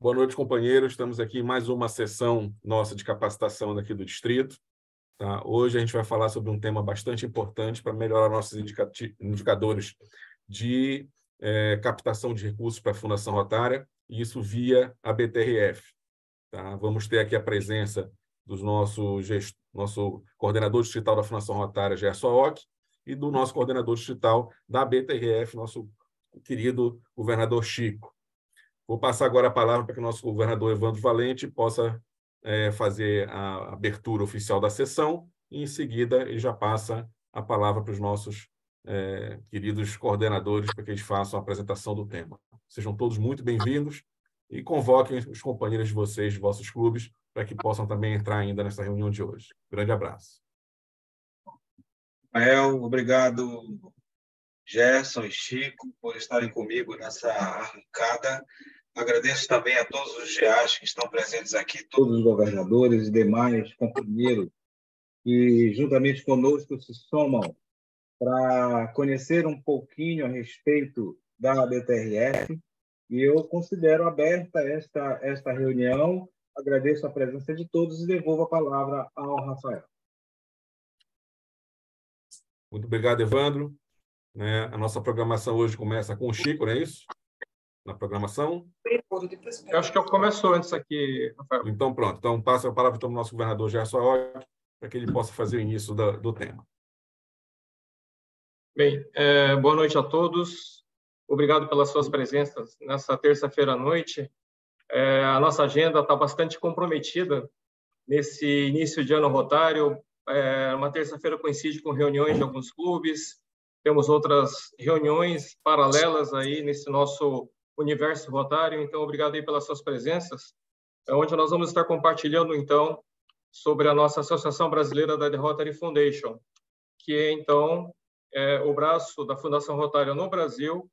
Boa noite, companheiros. Estamos aqui em mais uma sessão nossa de capacitação daqui do Distrito. Tá? Hoje a gente vai falar sobre um tema bastante importante para melhorar nossos indicadores de captação de recursos para a Fundação Rotária, e isso via a BTRF. Tá? Vamos ter aqui a presença do nosso coordenador distrital da Fundação Rotária, Gerson Aoki, e do nosso coordenador distrital da BTRF, nosso querido governador Chico. Vou passar agora a palavra para que o nosso governador Evandro Valente possa fazer a abertura oficial da sessão, e, em seguida, ele já passa a palavra para os nossos queridos coordenadores para que eles façam a apresentação do tema. Sejam todos muito bem-vindos e convoquem os companheiros de vocês, de vossos clubes, para que possam também entrar ainda nessa reunião de hoje. Grande abraço. Rafael, obrigado, Gerson e Chico, por estarem comigo nessa arrancada. Agradeço também a todos os GAs que estão presentes aqui, todos os governadores e demais companheiros que, juntamente conosco, se somam para conhecer um pouquinho a respeito da BTRF. E eu considero aberta esta reunião, agradeço a presença de todos e devolvo a palavra ao Rafael. Muito obrigado, Evandro. A nossa programação hoje começa com o Chico, não é isso? Na programação? Eu acho que eu começo antes aqui, Rafael. Então, pronto. Então, passa a palavra para o nosso governador Gerson Aoki, para que ele possa fazer o início do tema. Bem, boa noite a todos. Obrigado pelas suas presenças nessa terça-feira à noite. A nossa agenda está bastante comprometida nesse início de ano rotário. Uma terça-feira coincide com reuniões de alguns clubes. Temos outras reuniões paralelas aí nesse nosso universo rotário. Então, obrigado aí pelas suas presenças, onde nós vamos estar compartilhando, então, sobre a nossa Associação Brasileira da The Rotary Foundation, que é, então, o braço da Fundação Rotária no Brasil,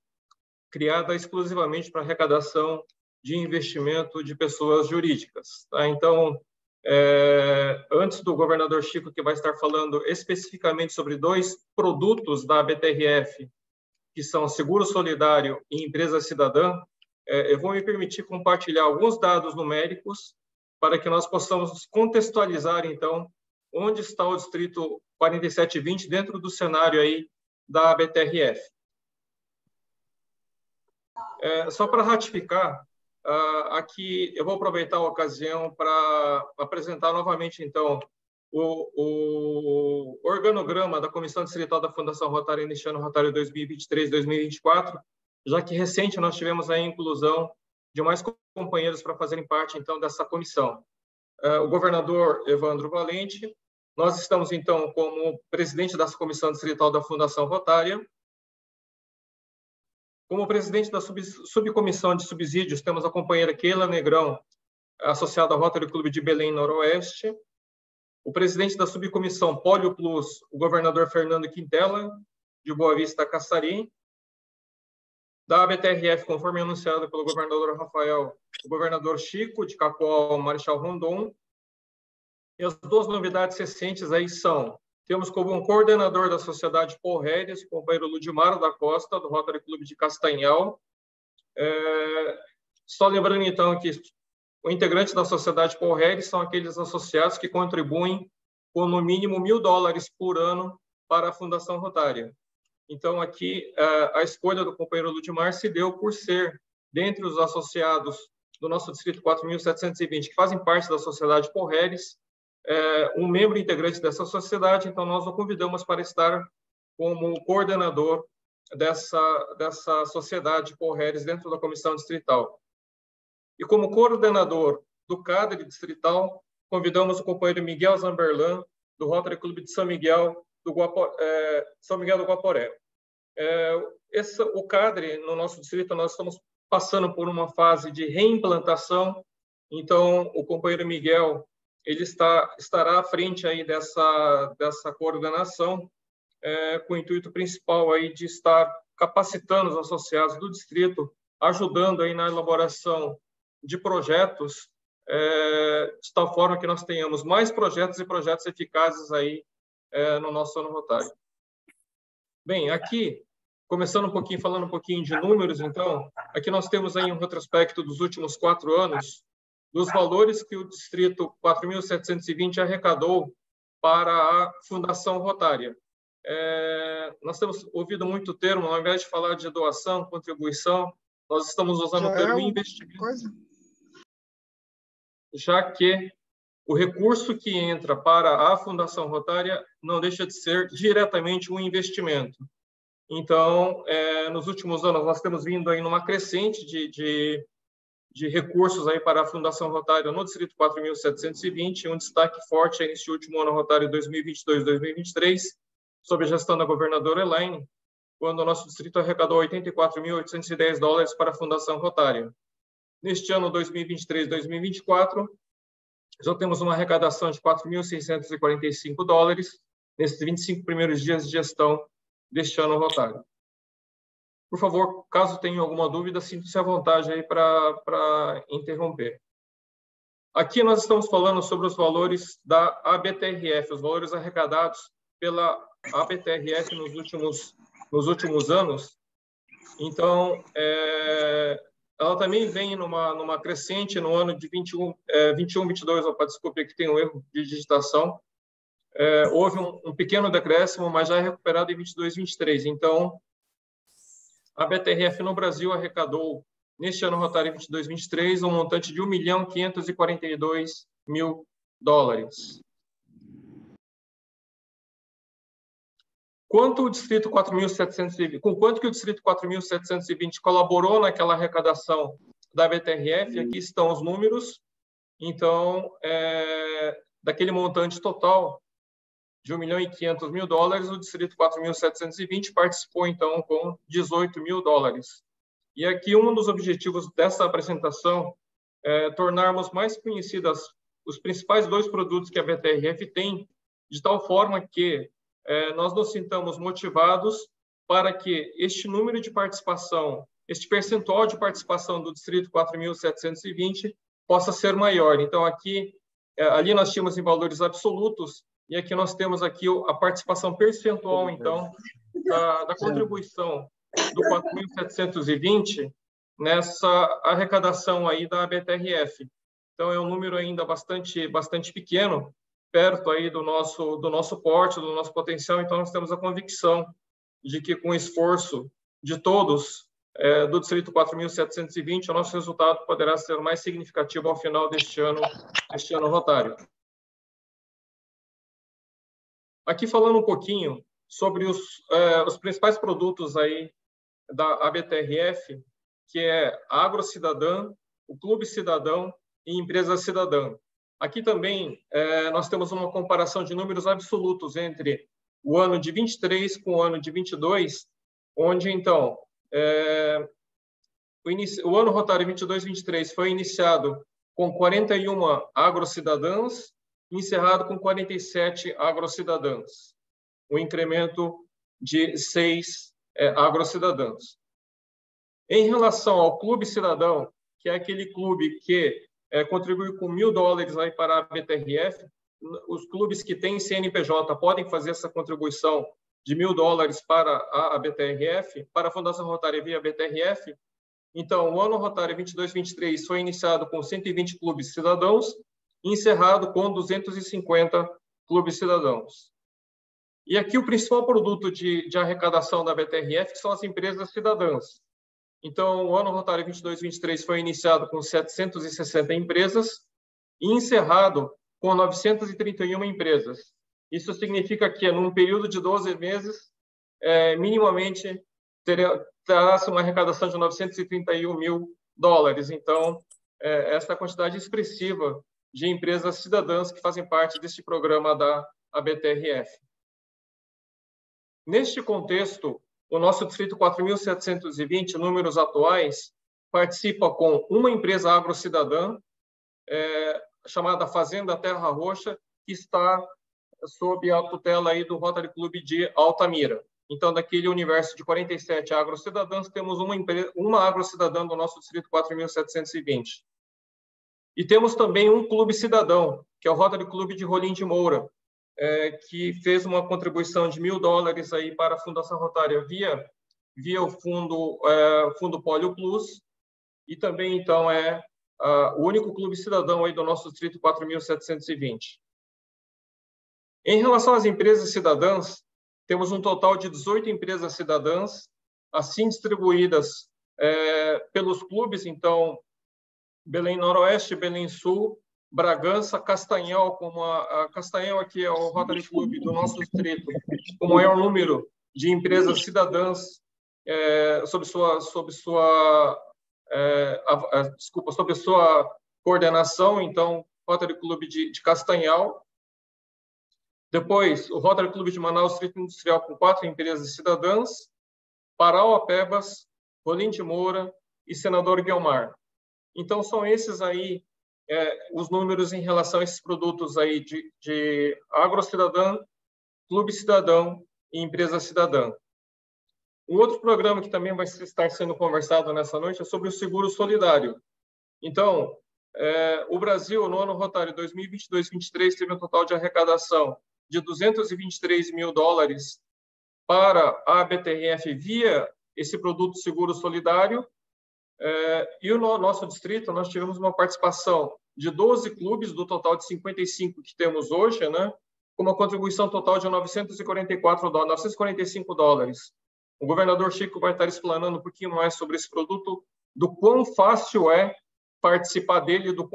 criada exclusivamente para arrecadação de investimento de pessoas jurídicas. Tá? Então, antes do governador Chico, que vai estar falando especificamente sobre dois produtos da BTRF, que são Seguro Solidário e Empresa Cidadã, eu vou me permitir compartilhar alguns dados numéricos para que nós possamos contextualizar, então, onde está o Distrito 4720 dentro do cenário aí da BTRF. Só para ratificar, aqui eu vou aproveitar a ocasião para apresentar novamente, então, o organograma da Comissão Distrital da Fundação Rotária neste ano Rotário 2023-2024, já que recente nós tivemos a inclusão de mais companheiros para fazerem parte, então, dessa comissão. O governador Evandro Valente, nós estamos, então, como presidente dessa Comissão Distrital da Fundação Rotária. Como presidente da subcomissão de subsídios, temos a companheira Keila Negrão, associada ao Rotary Clube de Belém Noroeste. O presidente da subcomissão Polio Plus, o governador Fernando Quintela, de Boa Vista, Caçari. Da BTRF, conforme anunciado pelo governador Rafael, o governador Chico, de Cacoal, Marechal Rondon. E as duas novidades recentes aí são: temos como um coordenador da Sociedade Paul Harris, o companheiro Ludimar da Costa, do Rotary Clube de Castanhal. Só lembrando, então, que o integrante da Sociedade Paul Harris são aqueles associados que contribuem com, no mínimo, $1.000 por ano para a Fundação Rotária. Então, aqui, a escolha do companheiro Ludimar se deu por ser, dentre os associados do nosso Distrito 4.720, que fazem parte da Sociedade Paul Harris, um membro integrante dessa sociedade. Então, nós o convidamos para estar como coordenador dessa sociedade Paul Harris dentro da comissão distrital. E como coordenador do CADRE distrital, convidamos o companheiro Miguel Zamberlan, do Rotary Clube de São Miguel do Guaporé. O CADRE, no nosso distrito, nós estamos passando por uma fase de reimplantação. Então, o companheiro Miguel, ele estará à frente aí dessa coordenação, com o intuito principal aí de estar capacitando os associados do distrito, ajudando aí na elaboração de projetos, de tal forma que nós tenhamos mais projetos e projetos eficazes aí no nosso ano rotário. Bem, aqui Começando um pouquinho, falando um pouquinho de números, então, aqui nós temos aí um retrospecto dos últimos 4 anos, dos valores que o Distrito 4.720 arrecadou para a Fundação Rotária. Nós temos ouvido muito o termo, ao invés de falar de doação, contribuição, nós estamos usando o termo investimento, já que o recurso que entra para a Fundação Rotária não deixa de ser diretamente um investimento. Então, nos últimos anos, nós temos vindo aí numa crescente de recursos aí para a Fundação Rotária no Distrito 4.720, um destaque forte aí nesse último ano rotário 2022-2023, sob a gestão da governadora Elaine, quando o nosso distrito arrecadou $84.810 para a Fundação Rotária. Neste ano 2023-2024, já temos uma arrecadação de $4.645 nesses 25 primeiros dias de gestão deste ano rotário. Por favor, caso tenha alguma dúvida, sinta-se à vontade aí para interromper. Aqui nós estamos falando sobre os valores da ABTRF, os valores arrecadados pela ABTRF nos últimos anos. Então, ela também vem numa crescente no ano de 21-22, desculpe, aqui tem um erro de digitação. Houve um pequeno decréscimo, mas já é recuperado em 22-23. Então, a BTRF no Brasil arrecadou, neste ano rotário 22-23, um montante de $1.542.000. Com quanto que o Distrito 4.720 colaborou naquela arrecadação da BTRF, aqui estão os números. Então, daquele montante total de $1.500.000, o Distrito 4.720 participou, então, com $18.000. E aqui, um dos objetivos dessa apresentação é tornarmos mais conhecidas os principais 2 produtos que a BTRF tem, de tal forma que nós nos sintamos motivados para que este número de participação, este percentual de participação do Distrito 4.720 possa ser maior. Então, ali nós tínhamos em valores absolutos, e aqui nós temos aqui a participação percentual, então, da contribuição do 4.720 nessa arrecadação aí da BTRF. Então, é um número ainda bastante pequeno, perto aí do nosso porte, do nosso potencial. Então, nós temos a convicção de que, com o esforço de todos do Distrito 4.720, o nosso resultado poderá ser mais significativo ao final deste ano rotário. Aqui falando um pouquinho sobre os principais produtos aí da ABTRF, que é a AgroCidadã, o Clube Cidadão e Empresa Cidadã. Aqui também nós temos uma comparação de números absolutos entre o ano de 23 com o ano de 22, onde, então, o ano rotário 22-23 foi iniciado com 41 agrocidadãs, encerrado com 47 agrocidadãs, um incremento de 6 agrocidadãs. Em relação ao Clube Cidadão, que é aquele clube que contribui com $1.000 aí para a BTRF, os clubes que têm CNPJ podem fazer essa contribuição de $1.000 para a BTRF, para a Fundação Rotária via BTRF. Então, o ano rotário 22-23 foi iniciado com 120 clubes cidadãos, encerrado com 250 clubes cidadãos. E aqui o principal produto de arrecadação da BTRF são as empresas cidadãs. Então, o ano rotário 22-23 foi iniciado com 760 empresas e encerrado com 931 empresas. Isso significa que, num período de 12 meses, minimamente terá-se uma arrecadação de $931.000. Então, essa quantidade expressiva de empresas cidadãs que fazem parte deste programa da ABTRF. Neste contexto, o nosso Distrito 4.720, números atuais, participa com uma empresa agrocidadã, chamada Fazenda Terra Roxa, que está sob a tutela aí do Rotary Club de Altamira. Então, daquele universo de 47 agrocidadãs, temos uma agrocidadã do nosso Distrito 4.720. E temos também um clube cidadão, que é o Rotary Club de Rolim de Moura, que fez uma contribuição de $1.000 aí para a Fundação Rotária via via o Fundo Polio Plus, e também, então, é o único clube cidadão aí do nosso distrito 4.720. Em relação às empresas cidadãs, temos um total de 18 empresas cidadãs, assim distribuídas pelos clubes, então, Belém Noroeste, Belém Sul, Bragança, Castanhal, como a Castanhal aqui é o Rotary Club do nosso distrito, com o maior número de empresas cidadãs sob sua coordenação, então, Rotary Club de Castanhal. Depois, o Rotary Club de Manaus, Distrito Industrial, com 4 empresas cidadãs, Parauapebas, Rolim de Moura e Senador Guiomar. Então, são esses aí os números em relação a esses produtos aí de agrocidadã, clube cidadão e empresa cidadã. Um outro programa que também vai estar sendo conversado nessa noite é sobre o seguro solidário. Então, o Brasil, no ano rotário 2022-23, teve um total de arrecadação de $223 mil para a BTRF via esse produto seguro solidário. E no nosso distrito, nós tivemos uma participação de 12 clubes, do total de 55 que temos hoje, né, com uma contribuição total de $945. O governador Chico vai estar explanando um pouquinho mais sobre esse produto, do quão fácil é participar dele, do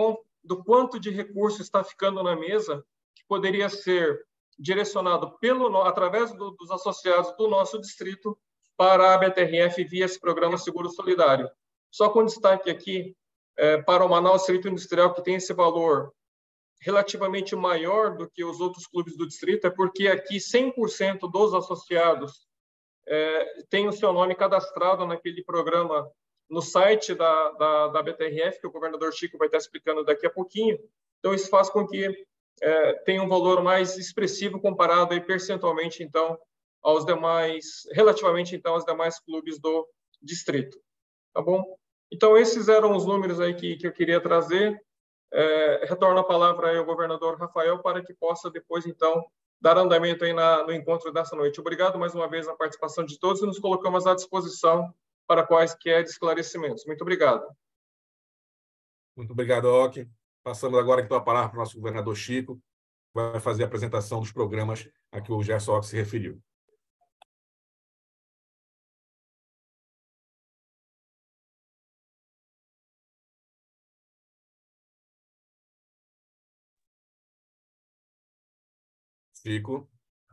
quanto de recurso está ficando na mesa, que poderia ser direcionado através dos associados do nosso distrito para a BTRF via esse programa Seguro Solidário. Só com destaque aqui para o Manaus Distrito Industrial, que tem esse valor relativamente maior do que os outros clubes do distrito, é porque aqui 100% dos associados tem o seu nome cadastrado naquele programa no site da BTRF, que o governador Chico vai estar explicando daqui a pouquinho. Então, isso faz com que tenha um valor mais expressivo comparado aí, percentualmente, então, relativamente, então, aos demais clubes do distrito. Tá bom? Então, esses eram os números aí que eu queria trazer. Retorno a palavra aí ao governador Rafael para que possa depois, então, dar andamento aí no encontro dessa noite. Obrigado mais uma vez a participação de todos e nos colocamos à disposição para quaisquer esclarecimentos. Muito obrigado. Muito obrigado, Ok. Passamos agora então a palavra para o nosso governador Chico, que vai fazer a apresentação dos programas a que o Gerson Ok se referiu. Chico,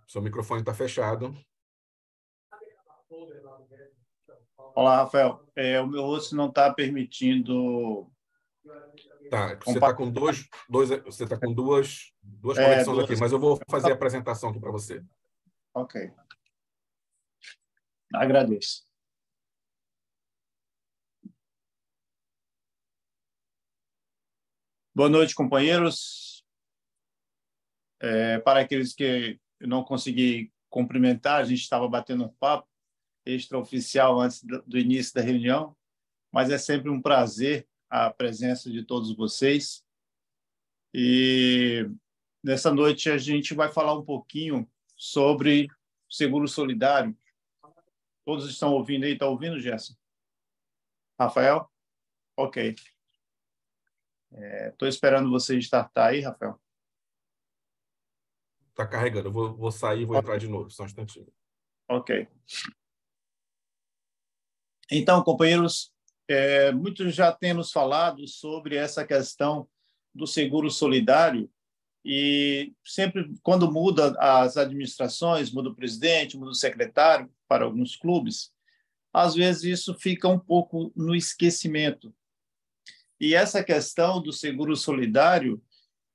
seu microfone está fechado. Olá, Rafael. O meu rosto não está permitindo. Tá, você está com duas conexões aqui, mas eu vou fazer a apresentação aqui para você. Ok. Agradeço. Boa noite, companheiros. Para aqueles que eu não consegui cumprimentar, a gente estava batendo um papo extraoficial antes do início da reunião, mas é sempre um prazer a presença de todos vocês. E nessa noite a gente vai falar um pouquinho sobre seguro solidário. Todos estão ouvindo aí? Está ouvindo, Gerson? Rafael? Ok. Estou esperando você startar aí, Rafael. Está carregando. Eu vou sair e vou entrar de novo. Só um instantinho. Ok. Então, companheiros, muitos já têm nos falado sobre essa questão do seguro solidário e sempre, quando muda as administrações, muda o presidente, muda o secretário para alguns clubes, às vezes isso fica um pouco no esquecimento. E essa questão do seguro solidário,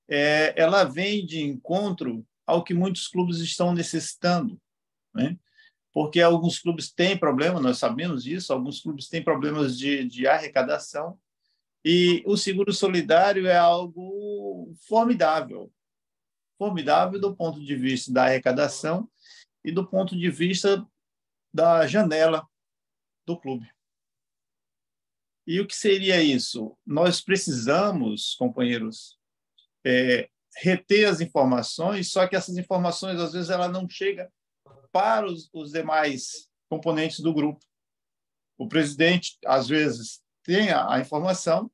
ela vem de encontro ao que muitos clubes estão necessitando, né? Porque alguns clubes têm problema, nós sabemos disso, alguns clubes têm problemas de arrecadação, e o seguro solidário é algo formidável do ponto de vista da arrecadação e do ponto de vista da janela do clube. E o que seria isso? Nós precisamos, companheiros, reter as informações, só que essas informações, às vezes, ela não chega para os demais componentes do grupo. O presidente, às vezes, tem a informação,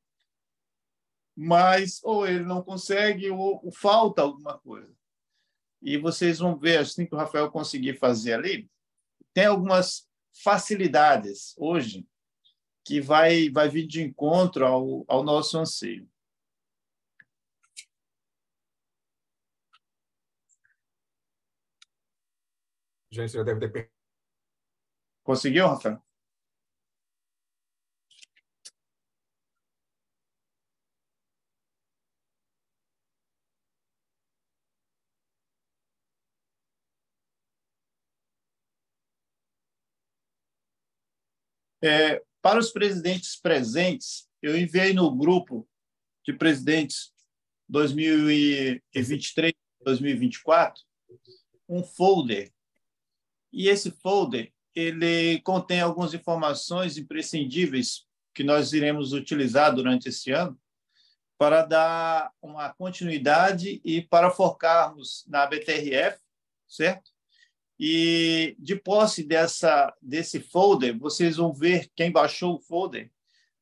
mas ou ele não consegue ou falta alguma coisa. E vocês vão ver, assim que o Rafael conseguir fazer ali, tem algumas facilidades hoje que vai vir de encontro ao nosso anseio. Gente, já deve ter... Conseguiu, Rafael? Para os presidentes presentes, eu enviei no grupo de presidentes 2023, 2024, um folder. E esse folder ele contém algumas informações imprescindíveis que nós iremos utilizar durante esse ano para dar uma continuidade e para focarmos na BTRF, certo? E de posse desse folder, vocês vão ver, quem baixou o folder,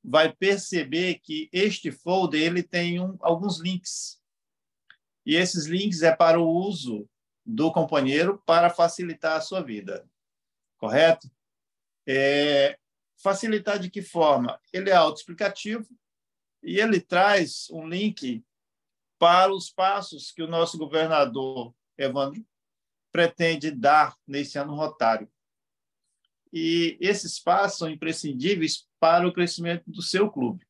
vai perceber que este folder ele tem alguns links. E esses links é para o uso do companheiro para facilitar a sua vida. Correto? Facilitar de que forma? Ele é autoexplicativo e ele traz um link para os passos que o nosso governador Evandro pretende dar nesse ano rotário. E esses passos são imprescindíveis para o crescimento do seu clube.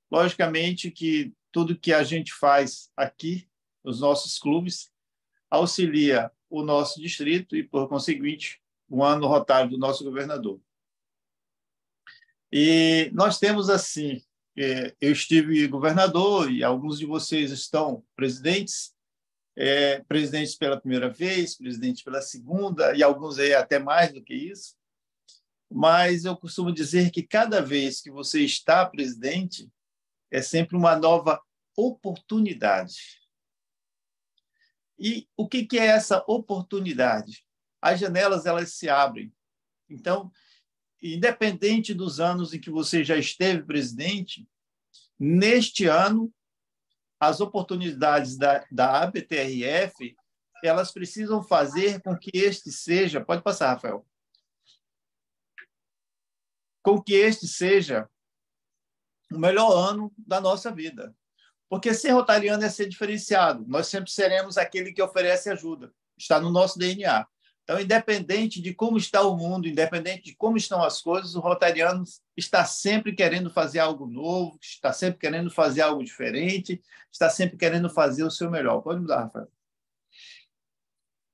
Logicamente que tudo que a gente faz aqui, nos nossos clubes, auxilia o nosso distrito e, por conseguinte, o ano rotário do nosso governador. E nós temos, assim, eu estive governador e alguns de vocês estão presidentes, presidentes pela primeira vez, presidente pela segunda, e alguns aí até mais do que isso. Mas eu costumo dizer que cada vez que você está presidente, é sempre uma nova oportunidade. E o que é essa oportunidade? As janelas elas se abrem. Então, independente dos anos em que você já esteve presidente, neste ano, as oportunidades da ABTRF, elas precisam fazer com que este seja... Pode passar, Rafael. Com que este seja o melhor ano da nossa vida. Porque ser rotariano é ser diferenciado. Nós sempre seremos aquele que oferece ajuda. Está no nosso DNA. Então, independente de como está o mundo, independente de como estão as coisas, o rotariano está sempre querendo fazer algo novo, está sempre querendo fazer algo diferente, está sempre querendo fazer o seu melhor. Pode mudar, Rafael.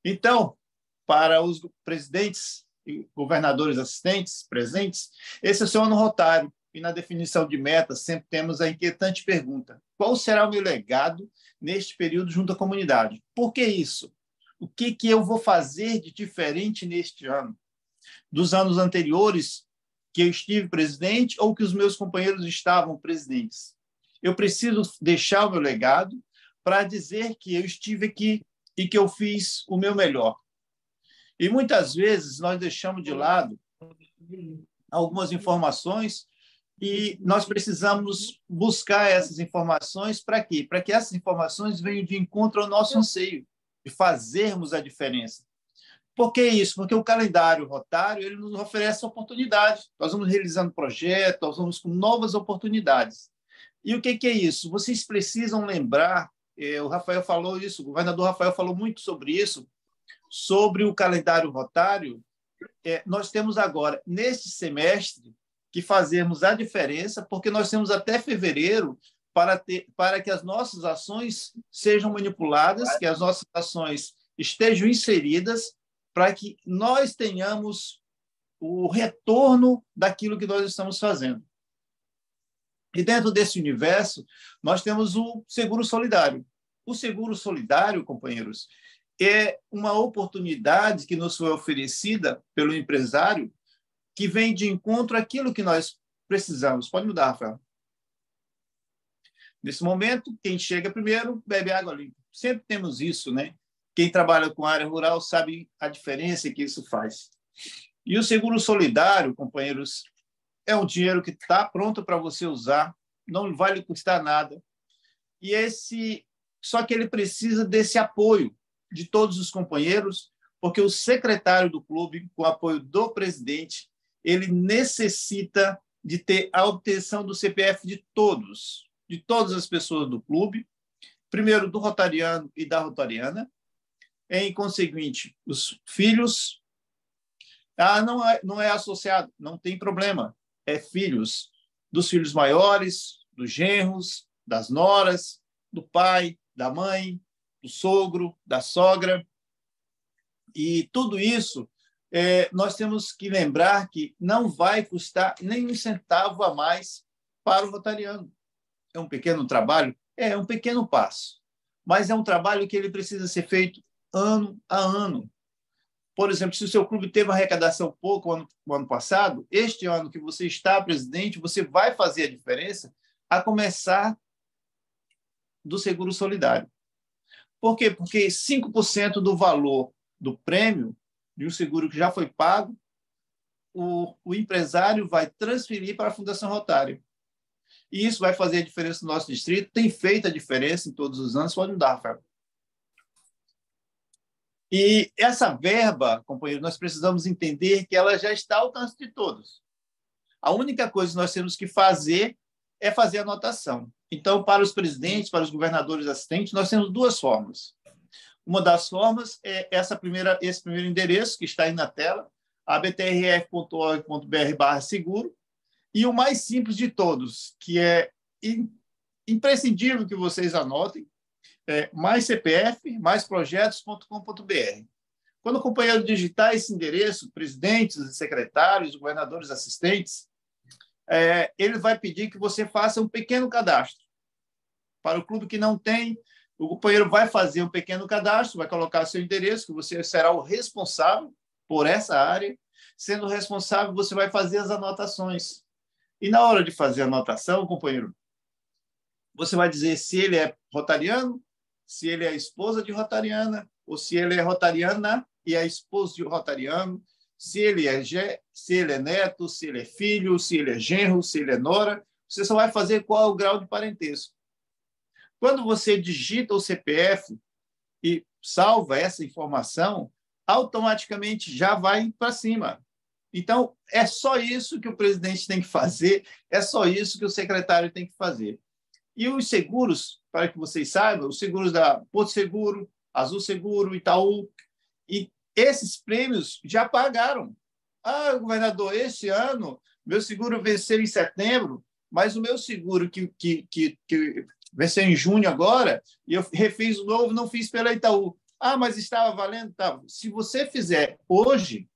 Então, para os presidentes e governadores assistentes presentes, esse é o seu ano rotário. E na definição de metas, sempre temos a inquietante pergunta: qual será o meu legado neste período junto à comunidade? Por que isso? O que eu vou fazer de diferente neste ano? Dos anos anteriores que eu estive presidente ou que os meus companheiros estavam presidentes? Eu preciso deixar o meu legado para dizer que eu estive aqui e que eu fiz o meu melhor. E muitas vezes nós deixamos de lado algumas informações e nós precisamos buscar essas informações para quê? Para que essas informações venham de encontro ao nosso anseio de fazermos a diferença. Por que isso? Porque o calendário rotário ele nos oferece oportunidades. Nós vamos realizando projetos, nós vamos com novas oportunidades. E o que é isso? Vocês precisam lembrar, o Rafael falou isso, o governador Rafael falou muito sobre isso, sobre o calendário rotário. Nós temos agora, neste semestre, que fazermos a diferença, porque nós temos até fevereiro para que as nossas ações sejam manipuladas, que as nossas ações estejam inseridas, para que nós tenhamos o retorno daquilo que nós estamos fazendo. E dentro desse universo, nós temos o seguro solidário. O seguro solidário, companheiros, é uma oportunidade que nos foi oferecida pelo empresário que vem de encontro àquilo que nós precisamos. Pode mudar, Rafael. Nesse momento, quem chega primeiro bebe água limpa. Sempre temos isso, né? Quem trabalha com área rural sabe a diferença que isso faz. E o seguro solidário, companheiros, é um dinheiro que está pronto para você usar, não vai lhe custar nada. Só que ele precisa desse apoio de todos os companheiros, porque o secretário do clube, com o apoio do presidente, ele necessita de ter a obtenção do CPF de todas as pessoas do clube, primeiro do rotariano e da rotariana, em conseguinte, os filhos. Não é associado, não tem problema, é filhos, dos filhos maiores, dos genros, das noras, do pai, da mãe, do sogro, da sogra. E tudo isso, nós temos que lembrar que não vai custar nem um centavo a mais para o rotariano. É um pequeno trabalho? É um pequeno passo, mas é um trabalho que ele precisa ser feito ano a ano. Por exemplo, se o seu clube teve uma arrecadação pouco no ano passado, este ano que você está presidente, você vai fazer a diferença, a começar do seguro solidário. Por quê? Porque 5% do valor do prêmio de um seguro que já foi pago, o empresário vai transferir para a Fundação Rotário. E isso vai fazer a diferença no nosso distrito, tem feito a diferença em todos os anos. Pode mudar, Rafael. E essa verba, companheiro, nós precisamos entender que ela já está ao alcance de todos. A única coisa que nós temos que fazer é fazer a anotação. Então, para os presidentes, para os governadores assistentes, nós temos duas formas. Uma das formas é esse primeiro endereço, que está aí na tela, abtrf.org.br/seguro, e o mais simples de todos, que é imprescindível que vocês anotem, mais CPF, mais projetos.com.br. Quando o companheiro digitar esse endereço, presidentes, secretários, governadores assistentes, ele vai pedir que você faça um pequeno cadastro. Para o clube que não tem, o companheiro vai fazer um pequeno cadastro, vai colocar seu endereço, que você será o responsável por essa área. Sendo responsável, você vai fazer as anotações. E na hora de fazer a anotação, companheiro, você vai dizer se ele é rotariano, se ele é a esposa de rotariana, ou se ele é rotariana e a esposa de rotariano, se ele é neto, se ele é filho, se ele é genro, se ele é nora. Você só vai fazer qual é o grau de parentesco. Quando você digita o CPF e salva essa informação, automaticamente já vai para cima. Então, é só isso que o presidente tem que fazer, é só isso que o secretário tem que fazer. E os seguros, para que vocês saibam, os seguros da Porto Seguro, Azul Seguro, Itaú, e esses prêmios já pagaram. Governador, esse ano, meu seguro venceu em setembro, mas o meu seguro que venceu em junho agora, e eu refiz o novo, não fiz pela Itaú. Mas estava valendo? Tá. Se você fizer hoje,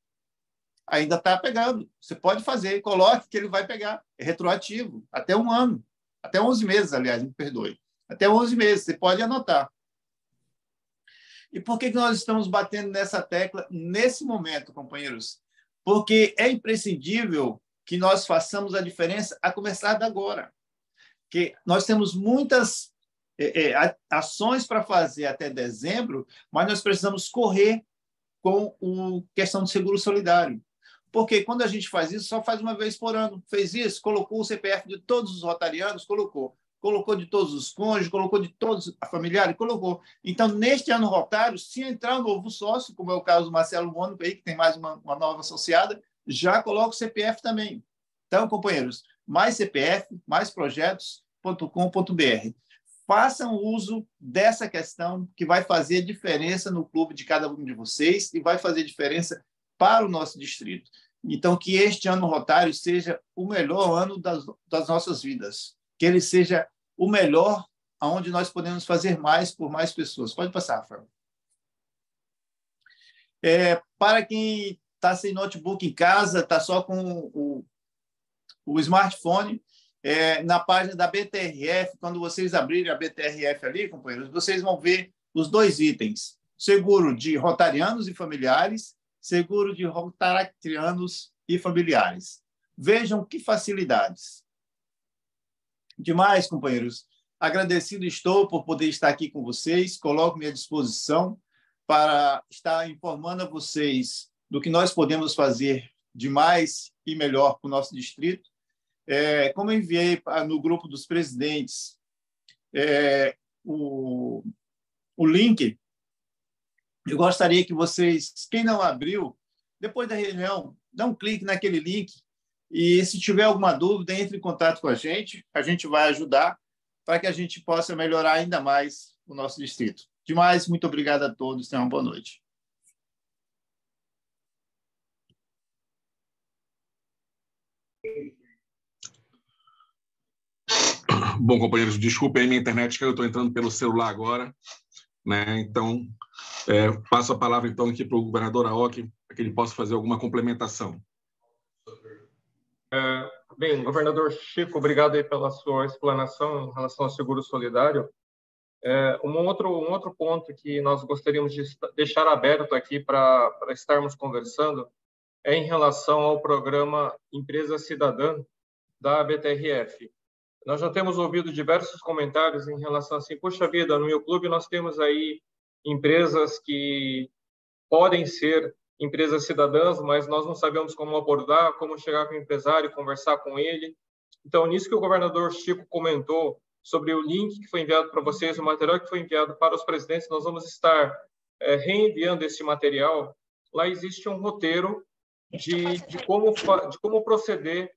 ainda está pegando. Você pode fazer, coloque que ele vai pegar. É retroativo, até um ano. Até 11 meses, aliás, me perdoe. Até 11 meses, você pode anotar. E por que nós estamos batendo nessa tecla nesse momento, companheiros? Porque é imprescindível que nós façamos a diferença a começar de agora. Que nós temos muitas ações para fazer até dezembro, mas nós precisamos correr com a questão do seguro solidário. Porque quando a gente faz isso, só faz uma vez por ano. Fez isso, colocou o CPF de todos os rotarianos, colocou de todos os cônjuges, colocou de todos os familiares, colocou. Então, neste ano rotário, se entrar um novo sócio, como é o caso do Marcelo Mônico, aí, que tem mais uma nova associada, já coloca o CPF também. Então, companheiros, mais CPF, mais projetos.com.br. Façam uso dessa questão que vai fazer diferença no clube de cada um de vocês e vai fazer diferença para o nosso distrito. Então, que este ano rotário seja o melhor ano das nossas vidas. Que ele seja o melhor, onde nós podemos fazer mais por mais pessoas. Pode passar, Rafael. Para quem está sem notebook em casa, está só com o smartphone, na página da BTRF, quando vocês abrirem a BTRF ali, companheiros, vocês vão ver os dois itens. Seguro de rotarianos e familiares, seguro de rotarianos e familiares. Vejam que facilidades. Demais, companheiros. Agradecido estou por poder estar aqui com vocês. Coloco-me à disposição para estar informando a vocês do que nós podemos fazer de mais e melhor para o nosso distrito. Como eu enviei no grupo dos presidentes o link, eu gostaria que vocês, quem não abriu, depois da reunião, dá um clique naquele link e, se tiver alguma dúvida, entre em contato com a gente vai ajudar para que a gente possa melhorar ainda mais o nosso distrito. Demais, muito obrigado a todos, tenham uma boa noite. Bom, companheiros, desculpem aí minha internet, que eu estou entrando pelo celular agora, né? Então, passo a palavra então aqui para o governador Aoki, para que ele possa fazer alguma complementação. Bem, governador Chico, obrigado aí pela sua explanação em relação ao seguro solidário. Um outro ponto que nós gostaríamos de deixar aberto aqui para estarmos conversando é em relação ao programa Empresa Cidadã da BTRF. Nós já temos ouvido diversos comentários em relação assim, puxa vida, no meu clube nós temos aí empresas que podem ser empresas cidadãs, mas nós não sabemos como abordar, como chegar com o empresário, conversar com ele. Então, nisso que o governador Chico comentou sobre o link que foi enviado para vocês, o material que foi enviado para os presidentes, nós vamos estar reenviando esse material. Lá existe um roteiro de como proceder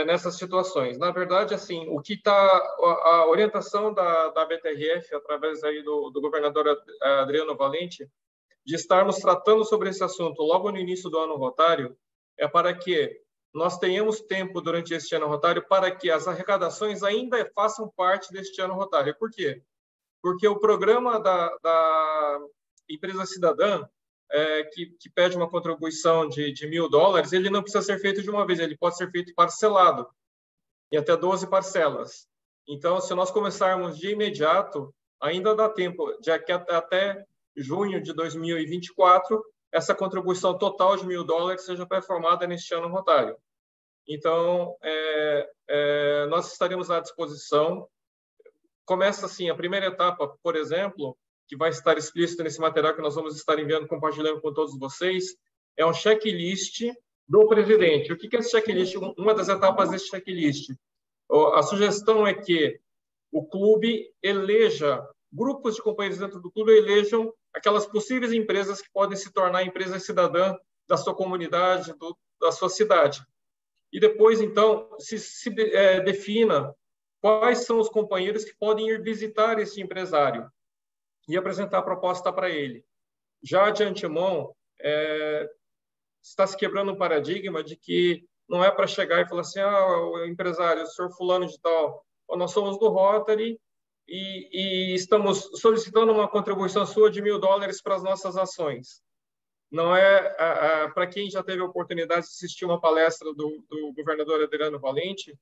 nessas situações. Na verdade, assim, o que está a orientação da BTRF através aí do governador Adriano Valente de estarmos tratando sobre esse assunto logo no início do ano rotário é para que nós tenhamos tempo durante este ano rotário para que as arrecadações ainda façam parte deste ano rotário. Por quê? Porque o programa da Empresa Cidadã que pede uma contribuição de $1.000, ele não precisa ser feito de uma vez, ele pode ser feito parcelado, em até 12 parcelas. Então, se nós começarmos de imediato, ainda dá tempo, de aqui até junho de 2024, essa contribuição total de $1.000 seja performada neste ano rotário. Então, nós estaremos à disposição. Começa assim, a primeira etapa, por exemplo, que vai estar explícito nesse material que nós vamos estar enviando, compartilhando com todos vocês, é um checklist do presidente. O que é esse checklist? Uma das etapas desse checklist. A sugestão é que o clube eleja, grupos de companheiros dentro do clube elejam aquelas possíveis empresas que podem se tornar empresa cidadã da sua comunidade, da sua cidade. E depois, então, se defina quais são os companheiros que podem ir visitar esse empresário e apresentar a proposta para ele. Já de antemão, está se quebrando um paradigma de que não é para chegar e falar assim, o empresário, o senhor fulano de tal, nós somos do Rotary e estamos solicitando uma contribuição sua de $1.000 para as nossas ações. Não é, para quem já teve a oportunidade de assistir uma palestra do governador Adriano Valente,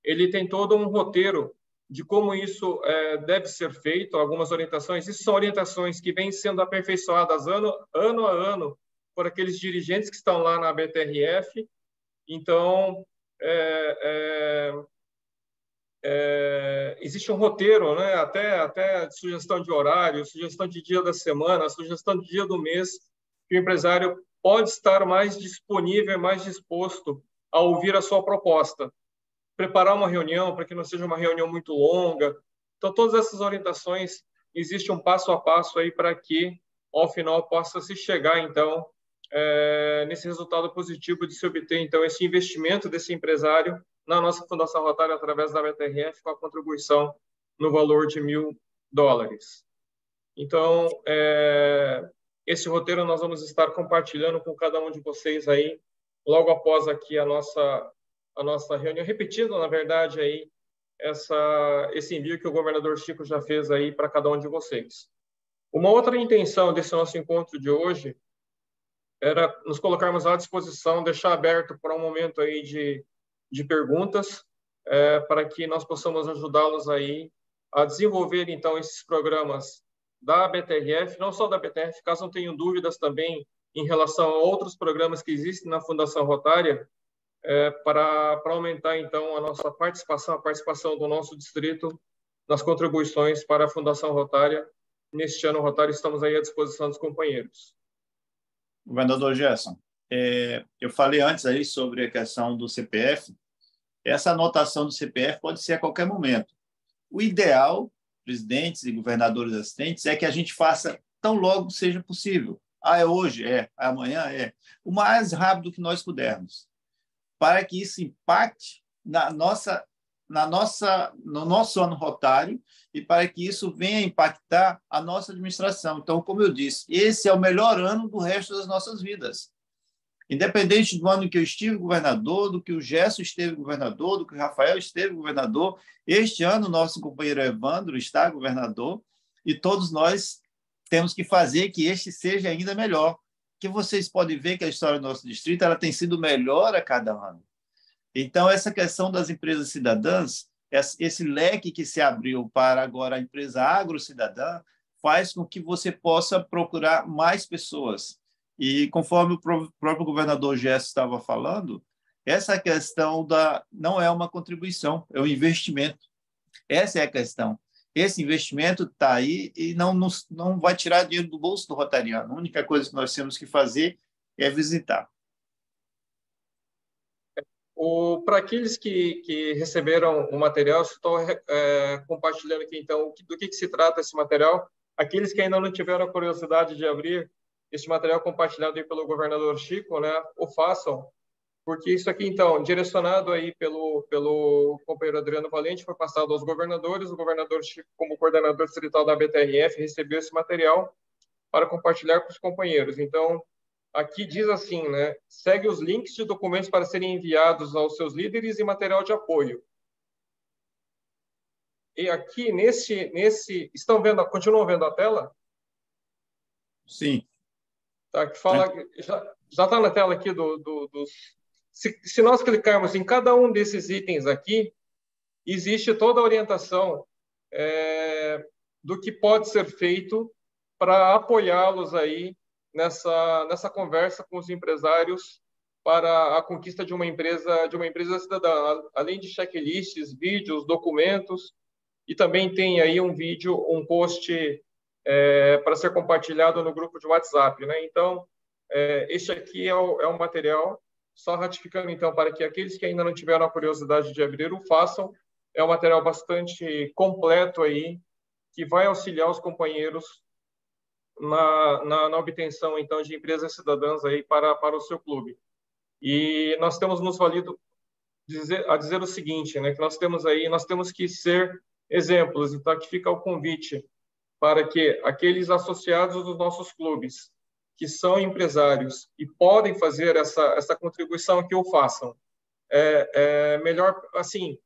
ele tem todo um roteiro de como isso deve ser feito, algumas orientações. Isso são orientações que vêm sendo aperfeiçoadas ano a ano por aqueles dirigentes que estão lá na BTRF. Então, existe um roteiro, né? até sugestão de horário, sugestão de dia da semana, sugestão de dia do mês, que o empresário pode estar mais disponível, mais disposto a ouvir a sua proposta. Preparar uma reunião para que não seja uma reunião muito longa. Então, todas essas orientações, existe um passo a passo aí para que, ao final, possa se chegar, então, nesse resultado positivo de se obter, então, esse investimento desse empresário na nossa Fundação Rotária através da BTRF com a contribuição no valor de $1.000. Então, esse roteiro nós vamos estar compartilhando com cada um de vocês aí, logo após aqui a nossa reunião, repetindo, na verdade, aí, esse envio que o governador Chico já fez aí para cada um de vocês. Uma outra intenção desse nosso encontro de hoje era nos colocarmos à disposição, deixar aberto para um momento aí de perguntas, para que nós possamos ajudá-los aí a desenvolver, então, esses programas da BTRF, não só da BTRF, caso não tenham dúvidas também em relação a outros programas que existem na Fundação Rotária, para aumentar, então, a nossa participação, a participação do nosso distrito nas contribuições para a Fundação Rotária. Neste ano rotário, estamos aí à disposição dos companheiros. Governador Gerson, eu falei antes aí sobre a questão do CPF, essa anotação do CPF pode ser a qualquer momento. O ideal, presidentes e governadores assistentes, é que a gente faça tão logo seja possível. É hoje? É amanhã? É. O mais rápido que nós pudermos, para que isso impacte no nosso ano rotário e para que isso venha impactar a nossa administração. Então, como eu disse, esse é o melhor ano do resto das nossas vidas. Independente do ano que eu estive governador, do que o Gerson esteve governador, do que o Rafael esteve governador, este ano o nosso companheiro Evandro está governador e todos nós temos que fazer que este seja ainda melhor. Que vocês podem ver que a história do nosso distrito ela tem sido melhor a cada ano. Então, essa questão das empresas cidadãs, esse leque que se abriu para agora a empresa agrocidadã, faz com que você possa procurar mais pessoas. E, conforme o próprio governador Gerson estava falando, essa questão não é uma contribuição, é um investimento. Essa é a questão. Esse investimento está aí e não vai tirar dinheiro do bolso do rotariano. A única coisa que nós temos que fazer é visitar. Para aqueles que receberam o material, estou compartilhando aqui, então, do que se trata esse material. Aqueles que ainda não tiveram a curiosidade de abrir esse material compartilhado aí pelo governador Chico, né, o façam, porque isso aqui, então, direcionado aí pelo companheiro Adriano Valente, foi passado aos governadores. O governador Chico, como coordenador distrital da BTRF, recebeu esse material para compartilhar com os companheiros. Então, aqui diz assim, né? Segue os links de documentos para serem enviados aos seus líderes e material de apoio. E aqui, continuam vendo a tela? Sim. Tá, que fala, já está na tela aqui se nós clicarmos em cada um desses itens aqui, existe toda a orientação do que pode ser feito para apoiá-los aí nessa conversa com os empresários para a conquista de uma empresa cidadã, além de checklists, vídeos, documentos, e também tem aí um post para ser compartilhado no grupo de WhatsApp, né? Então, este aqui é o material, só ratificando então para que aqueles que ainda não tiveram a curiosidade de abrir o façam. É um material bastante completo aí, que vai auxiliar os companheiros na obtenção, então, de empresas cidadãs aí para o seu clube. E nós temos nos valido a dizer o seguinte, né, que nós temos que ser exemplos. Então, aqui fica o convite para que aqueles associados dos nossos clubes, que são empresários e podem fazer essa contribuição, que o façam. Melhor, assim,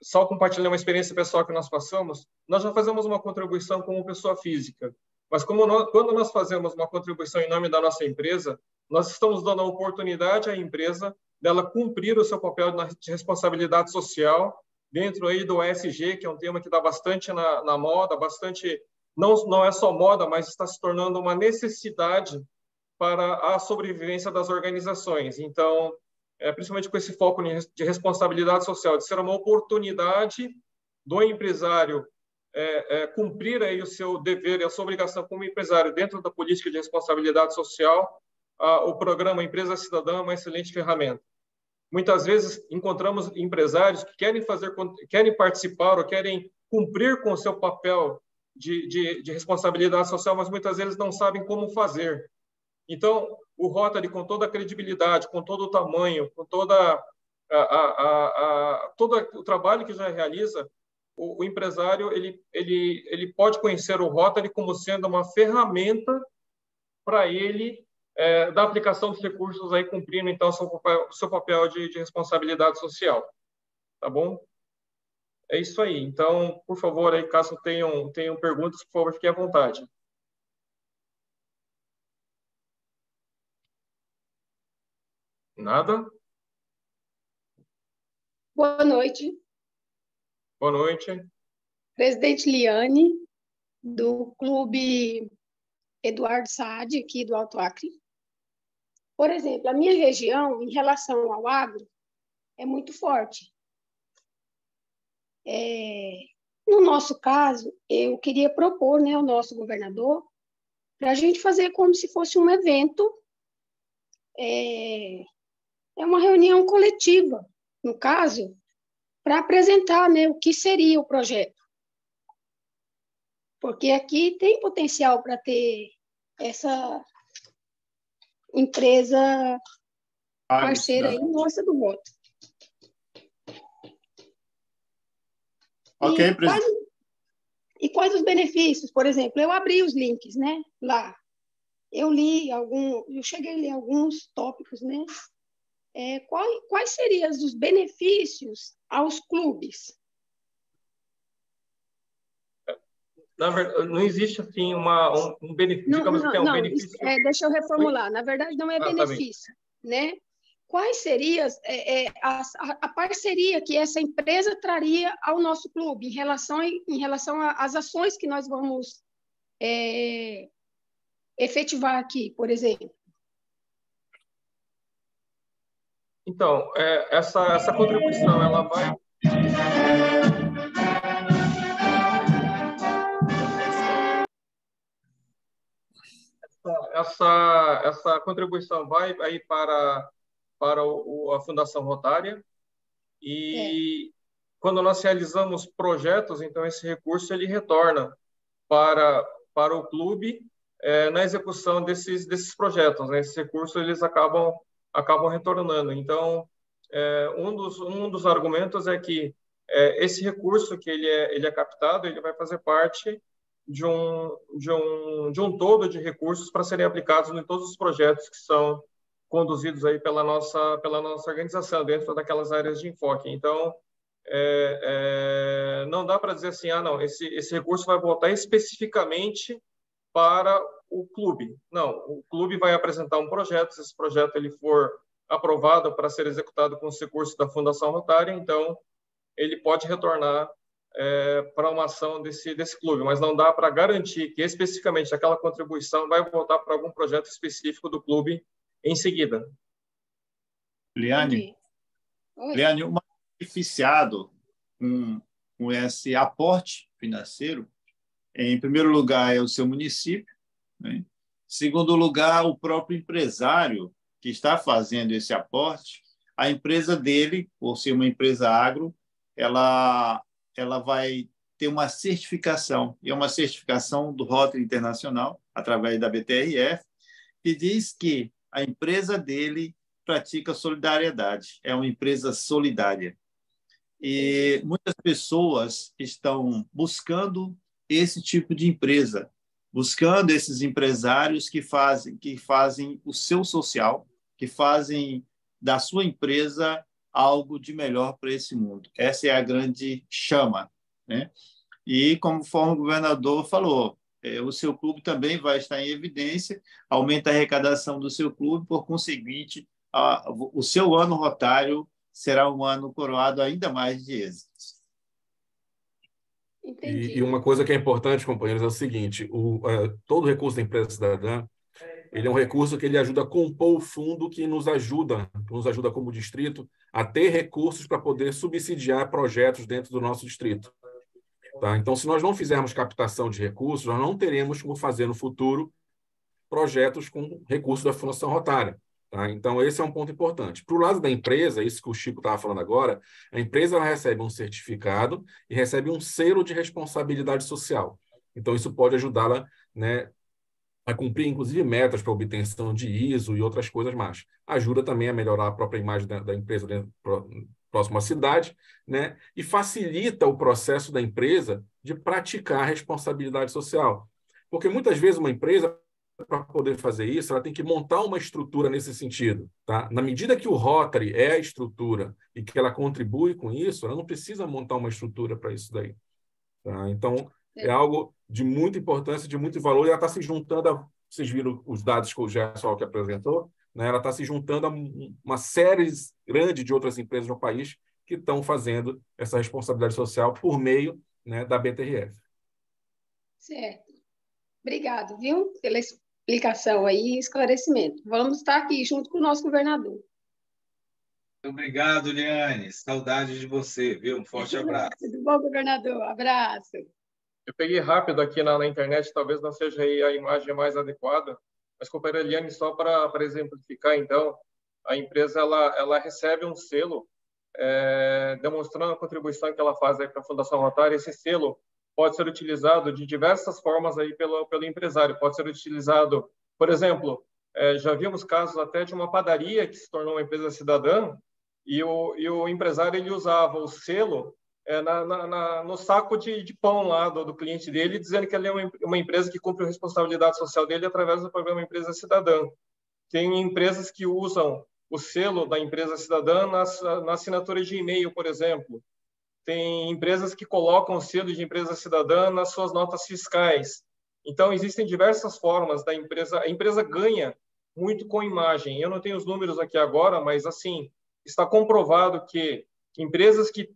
só compartilhar uma experiência pessoal que nós passamos, nós já fazemos uma contribuição como pessoa física, mas quando nós fazemos uma contribuição em nome da nossa empresa, nós estamos dando a oportunidade à empresa dela cumprir o seu papel de responsabilidade social dentro aí do ESG, que é um tema que está bastante na moda, bastante, não é só moda, mas está se tornando uma necessidade para a sobrevivência das organizações. Então, principalmente com esse foco de responsabilidade social, de ser uma oportunidade do empresário cumprir aí o seu dever e a sua obrigação como empresário dentro da política de responsabilidade social. O programa Empresa Cidadã é uma excelente ferramenta. Muitas vezes encontramos empresários que querem participar ou querem cumprir com o seu papel de responsabilidade social, mas muitas vezes não sabem como fazer. Então, o Rotary, com toda a credibilidade, com todo o tamanho, com todo o trabalho que já realiza, o empresário ele pode conhecer o Rotary como sendo uma ferramenta para ele da aplicação dos recursos, aí cumprindo, então, seu papel de responsabilidade social. Tá bom? É isso aí. Então, por favor, aí, caso tenham perguntas, por favor, fiquem à vontade. Nada? Boa noite. Boa noite. Presidente Liane, do Clube Eduardo Saad, aqui do Alto Acre. Por exemplo, a minha região, em relação ao agro, é muito forte. No nosso caso, eu queria propor, né, ao nosso governador para a gente fazer como se fosse um evento, uma reunião coletiva. No caso, para apresentar, né, o que seria o projeto. Porque aqui tem potencial para ter essa empresa parceira aí, nossa, do voto. Ok, presidente. E quais os benefícios? Por exemplo, eu abri os links, né, lá. Eu cheguei a ler alguns tópicos, né? Quais seriam os benefícios aos clubes? Na verdade, não existe assim um benefício, digamos que é um benefício. Deixa eu reformular. Na verdade, não é benefício, né? Quais seriam a parceria que essa empresa traria ao nosso clube em relação às ações que nós vamos efetivar aqui, por exemplo? Então, essa contribuição, ela vai... Essa contribuição vai aí para a Fundação Rotária e quando nós realizamos projetos, então esse recurso ele retorna para o clube na execução desses projetos, né? Esses recursos eles acabam retornando. Então, um dos argumentos é que esse recurso que ele é captado, ele vai fazer parte de um todo de recursos para serem aplicados em todos os projetos que são conduzidos aí pela nossa organização, dentro daquelas áreas de enfoque. Então, não dá para dizer assim, não, esse recurso vai voltar especificamente para o clube. Não, o clube vai apresentar um projeto, se esse projeto ele for aprovado para ser executado com os recursos da Fundação Rotária, então ele pode retornar para uma ação desse clube, mas não dá para garantir que especificamente aquela contribuição vai voltar para algum projeto específico do clube em seguida. Liane, o mais beneficiado com esse aporte financeiro, em primeiro lugar, é o seu município, né? Em segundo lugar, o próprio empresário que está fazendo esse aporte, a empresa dele, por ser uma empresa agro, ela vai ter uma certificação, e é uma certificação do Rotary Internacional, através da BTRF, que diz que a empresa dele pratica solidariedade, é uma empresa solidária. E muitas pessoas estão buscando esse tipo de empresa, buscando esses empresários que fazem o seu social, que fazem da sua empresa algo de melhor para esse mundo. Essa é a grande chama, né? E, conforme o governador falou, o seu clube também vai estar em evidência, aumenta a arrecadação do seu clube, por conseguinte, o seu ano rotário será um ano coroado ainda mais de êxitos. E uma coisa que é importante, companheiros, é o seguinte, todo recurso da empresa cidadã, ele é um recurso que ele ajuda a compor o fundo que nos ajuda como distrito a ter recursos para poder subsidiar projetos dentro do nosso distrito. Tá? Então, se nós não fizermos captação de recursos, nós não teremos como fazer no futuro projetos com recursos da Fundação Rotária. Tá? Então, esse é um ponto importante. Para o lado da empresa, isso que o Chico estava falando agora, a empresa ela recebe um certificado e recebe um selo de responsabilidade social. Então, isso pode ajudá-la, né, a cumprir, inclusive, metas para obtenção de ISO e outras coisas mais. Ajuda também a melhorar a própria imagem da empresa próximo à cidade, né? E facilita o processo da empresa de praticar a responsabilidade social. Porque, muitas vezes, uma empresa, para poder fazer isso, ela tem que montar uma estrutura nesse sentido. Tá? Na medida que o Rotary é a estrutura e que ela contribui com isso, ela não precisa montar uma estrutura para isso daí. Tá? Então, é algo de muita importância, de muito valor, e ela está se juntando, vocês viram os dados que o Gerson que apresentou, né? Ela está se juntando a uma série grande de outras empresas no país que estão fazendo essa responsabilidade social por meio, né, da BTRF. Certo. Obrigado, viu, pela explicação aí e esclarecimento. Vamos estar aqui junto com o nosso governador. Obrigado, Liane. Saudade de você, viu? Um forte abraço. Tudo bom, governador? Abraço. Eu peguei rápido aqui na internet, talvez não seja aí a imagem mais adequada, mas, companheira Eliane, só para exemplificar, então, a empresa ela recebe um selo demonstrando a contribuição que ela faz para a Fundação Rotária. Esse selo pode ser utilizado de diversas formas aí pelo empresário. Pode ser utilizado, por exemplo, já vimos casos até de uma padaria que se tornou uma empresa cidadã e o empresário ele usava o selo no saco de pão lá do cliente dele, dizendo que ele é uma empresa que cumpre a responsabilidade social dele através do programa Empresa Cidadã. Tem empresas que usam o selo da empresa cidadã na assinatura de e-mail, por exemplo. Tem empresas que colocam o selo de empresa cidadã nas suas notas fiscais. Então, existem diversas formas da empresa. A empresa ganha muito com imagem. Eu não tenho os números aqui agora, mas, assim, está comprovado que empresas que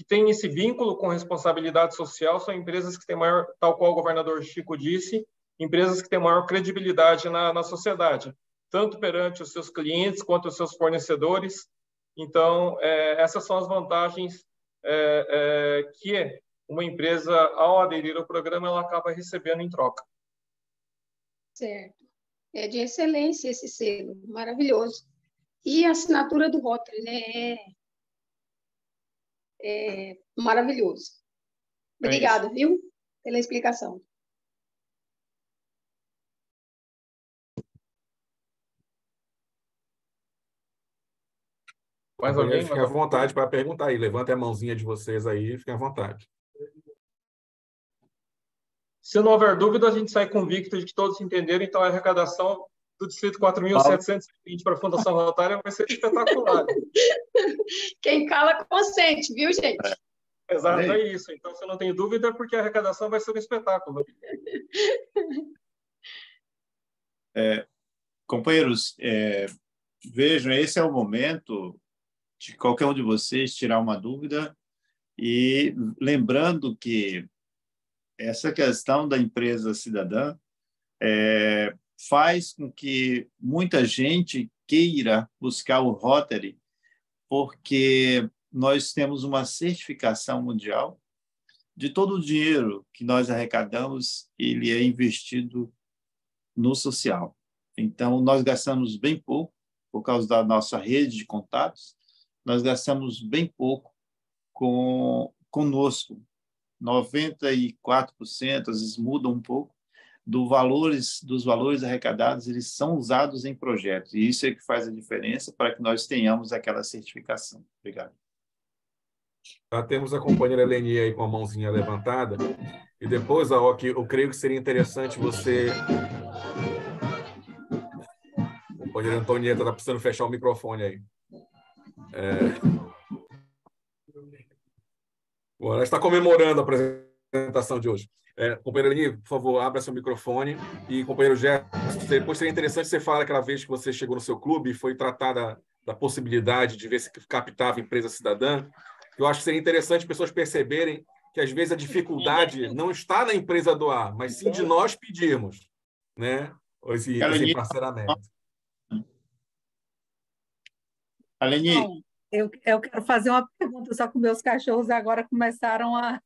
têm esse vínculo com responsabilidade social são empresas que têm maior, tal qual o governador Chico disse, empresas que têm maior credibilidade na sociedade, tanto perante os seus clientes quanto os seus fornecedores. Então, essas são as vantagens que uma empresa, ao aderir ao programa, ela acaba recebendo em troca. Certo. É de excelência esse selo, maravilhoso. E a assinatura do Rotary, né? É maravilhoso. Obrigado, viu, pela explicação. Mais alguém? Fiquem à vontade para perguntar aí. Levantem a mãozinha de vocês aí, fiquem à vontade. Se não houver dúvida, a gente sai convicto de que todos entenderam. Então, a arrecadação do Distrito 4.720 para a Fundação Rotária vai ser espetacular. Quem cala consente, viu, gente? Exato, é isso. Então, se eu não tenho dúvida, é porque a arrecadação vai ser um espetáculo. Companheiros, vejam, esse é o momento de qualquer um de vocês tirar uma dúvida e lembrando que essa questão da empresa cidadã faz com que muita gente queira buscar o Rotary, porque nós temos uma certificação mundial de todo o dinheiro que nós arrecadamos, ele é investido no social. Então, nós gastamos bem pouco, por causa da nossa rede de contatos, nós gastamos bem pouco conosco. 94%, às vezes muda um pouco, dos valores arrecadados, eles são usados em projetos. E isso é que faz a diferença para que nós tenhamos aquela certificação. Obrigado. Tá, temos a companheira Leni aí com a mãozinha levantada. E depois, eu creio que seria interessante você... A companheira Antonieta está precisando fechar o microfone aí. Bom, ela está comemorando a apresentação de hoje. Companheira Leni, por favor, abra seu microfone. E, companheiro Gerson, depois seria interessante você falar aquela vez que você chegou no seu clube e foi tratada da possibilidade de ver se captava empresa cidadã. Eu acho que seria interessante pessoas perceberem que, às vezes, a dificuldade não está na empresa doar, mas sim de nós pedirmos, né? Esse parceiramento. Aleni, eu quero fazer uma pergunta, só que meus cachorros agora começaram a...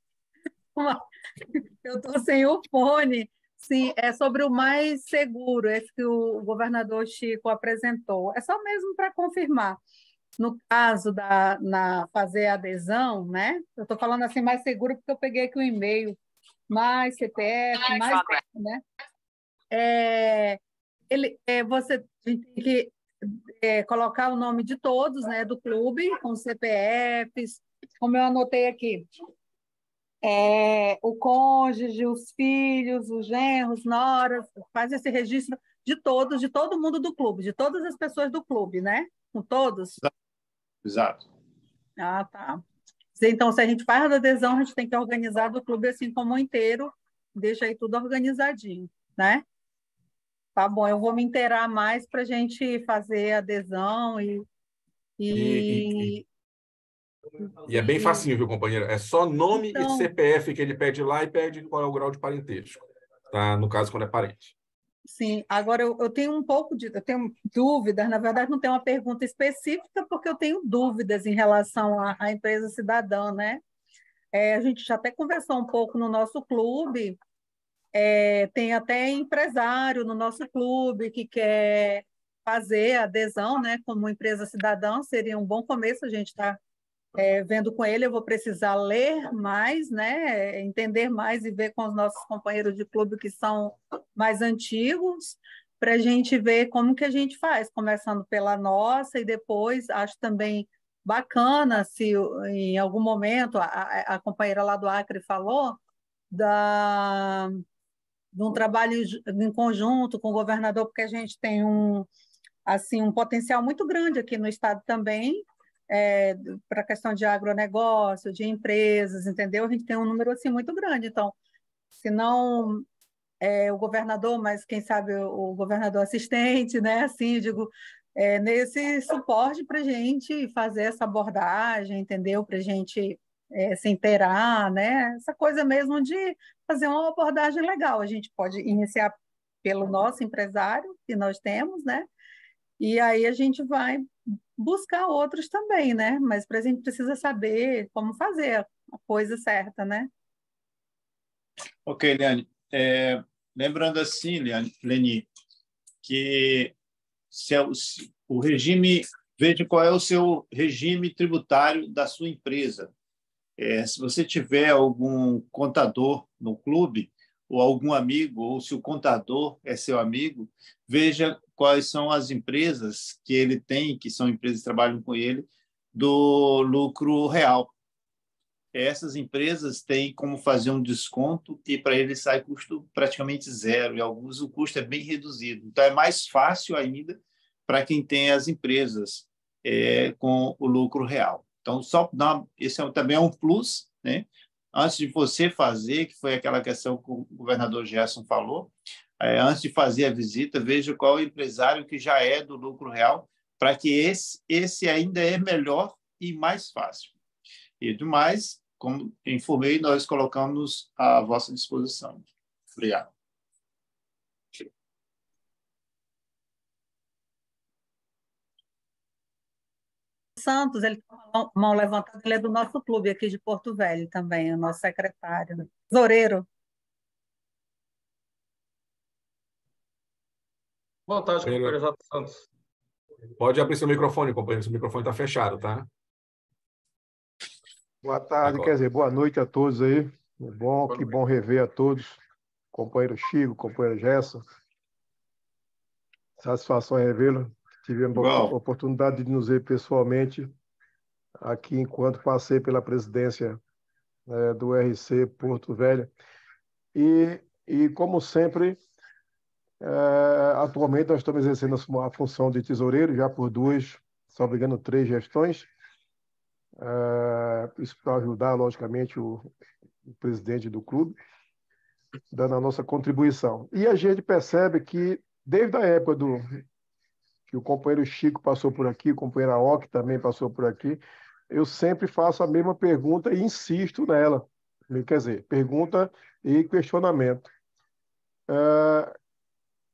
Eu estou sem o fone. Sim, é sobre o Mais Seguro, esse que o governador Chico apresentou. É só mesmo para confirmar. No caso fazer adesão, né? Eu estou falando assim, Mais Seguro, porque eu peguei aqui o e-mail, mais CPF, mais... né? Você tem que colocar o nome de todos, né, do clube, com CPFs, como eu anotei aqui. O cônjuge, os filhos, os genros, noras, faz esse registro de todos, de todo mundo do clube, de todas as pessoas do clube, né? Com todos? Exato. Ah, tá. Então, se a gente faz a adesão, a gente tem que organizar do clube assim como inteiro, deixa aí tudo organizadinho, né? Tá bom, eu vou me inteirar mais para a gente fazer a adesão E é bem facinho, viu, companheira? É só nome e CPF que ele pede lá e pede qual é o grau de parentesco, tá? No caso, quando é parente. Sim, agora eu tenho eu tenho dúvidas, na verdade não tenho uma pergunta específica, porque eu tenho dúvidas em relação à empresa cidadã, né? A gente já até conversou um pouco no nosso clube, tem até empresário no nosso clube que quer fazer adesão, né, como empresa cidadã, seria um bom começo a gente estar vendo com ele, eu vou precisar ler mais, né? Entender mais e ver com os nossos companheiros de clube que são mais antigos, para a gente ver como que a gente faz, começando pela nossa e depois acho também bacana se em algum momento a companheira lá do Acre falou de um trabalho em conjunto com o governador, porque a gente tem um potencial muito grande aqui no estado também, para a questão de agronegócio, de empresas, entendeu? A gente tem um número assim muito grande. Então, se não o governador, mas quem sabe o governador assistente, né? Assim, digo, nesse suporte para a gente fazer essa abordagem, entendeu? Para a gente se inteirar, né? Essa coisa mesmo de fazer uma abordagem legal. A gente pode iniciar pelo nosso empresário que nós temos, né? E aí a gente vai buscar outros também, né? Mas para a gente precisa saber como fazer a coisa certa, né? Ok, Liane. Lembrando assim, Leni, que o regime, veja qual é o seu regime tributário da sua empresa. Se você tiver algum contador no clube, ou algum amigo, ou se o contador é seu amigo, veja quais são as empresas que ele tem, que são empresas que trabalham com ele, do lucro real. Essas empresas têm como fazer um desconto e para ele sai custo praticamente zero, e alguns o custo é bem reduzido. Então, é mais fácil ainda para quem tem as empresas com o lucro real. Então, esse também é um plus, né? Antes de você fazer, que foi aquela questão que o governador Gerson falou, antes de fazer a visita, veja qual é o empresário que já é do lucro real, para que esse ainda é melhor e mais fácil. E demais, como informei, nós colocamos à vossa disposição. Obrigado. Santos, ele tem uma mão levantada, ele é do nosso clube aqui de Porto Velho também, o nosso secretário, né? Tesoureiro. Boa tarde, companheiro Jato Santos. Pode abrir seu microfone, companheiro. Seu microfone está fechado, tá? Boa tarde, Agora. quer dizer, boa noite a todos aí. Que bom rever a todos. Companheiro Chico, companheiro Gerson. Satisfação em revê-lo. Tivemos a oportunidade de nos ver pessoalmente aqui enquanto passei pela presidência do RC Porto Velho. E como sempre, atualmente nós estamos exercendo a função de tesoureiro já por 2, se não me engano, 3 gestões. Isso para ajudar, logicamente, o presidente do clube, dando a nossa contribuição. E a gente percebe que, desde a época que o companheiro Chico passou por aqui, o companheiro Aoki também passou por aqui, eu sempre faço a mesma pergunta e insisto nela. Quer dizer, pergunta e questionamento.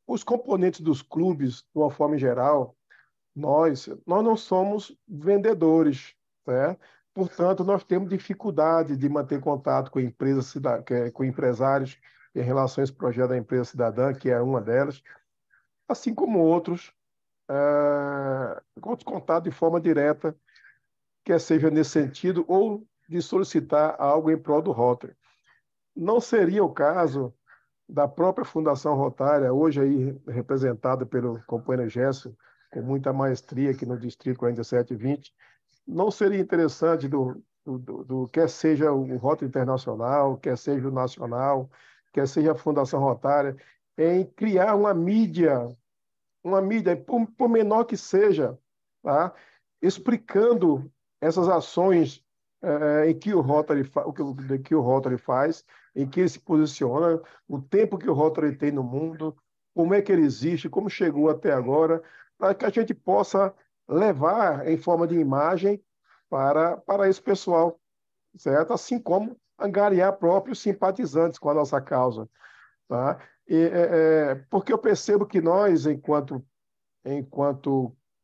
Os componentes dos clubes, de uma forma geral, nós não somos vendedores, certo? Portanto, nós temos dificuldade de manter contato com empresas, com empresários em relação a esse projeto da empresa cidadã, que é uma delas, assim como outros contato de forma direta, quer seja nesse sentido, ou de solicitar algo em prol do Rotary. Não seria o caso da própria Fundação Rotária, hoje aí representada pelo companheiro Gerson, com muita maestria aqui no Distrito 4720, não seria interessante quer seja o Rotary Internacional, quer seja o Nacional, quer seja a Fundação Rotária, em criar uma mídia, por menor que seja, tá? Explicando essas ações em que o Rotary faz, em que ele se posiciona, o tempo que o Rotary tem no mundo, como é que ele existe, como chegou até agora, para que a gente possa levar em forma de imagem para esse pessoal, certo? Assim como angariar próprios simpatizantes com a nossa causa, tá? Porque eu percebo que nós, enquanto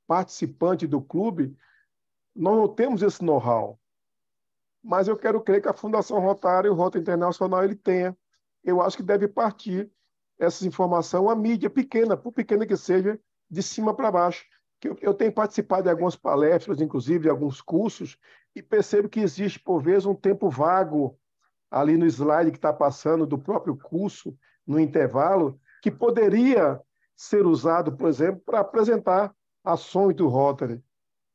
participante do clube, nós não temos esse know-how. Mas eu quero crer que a Fundação Rotária e o Rotary Internacional ele tenha. Eu acho que deve partir essa informação à mídia pequena, por pequena que seja, de cima para baixo, que eu tenho participado de algumas palestras, inclusive de alguns cursos, e percebo que existe, por vezes, um tempo vago ali no slide que está passando do próprio curso, no intervalo, que poderia ser usado, por exemplo, para apresentar ações do Rotary.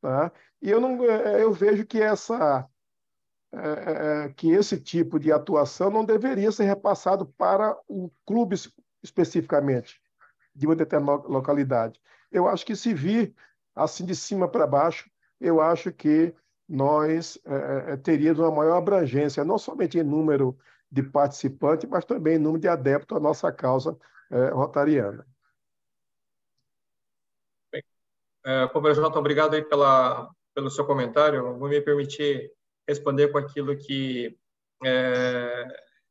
Tá? E eu vejo que que esse tipo de atuação não deveria ser repassado para o clube especificamente, de uma determinada localidade. Eu acho que se vir assim de cima para baixo, eu acho que nós teríamos uma maior abrangência, não somente em número de participantes, mas também em número de adeptos à nossa causa rotariana. Companheiro Jota, obrigado aí pelo seu comentário. Vou me permitir responder com aquilo que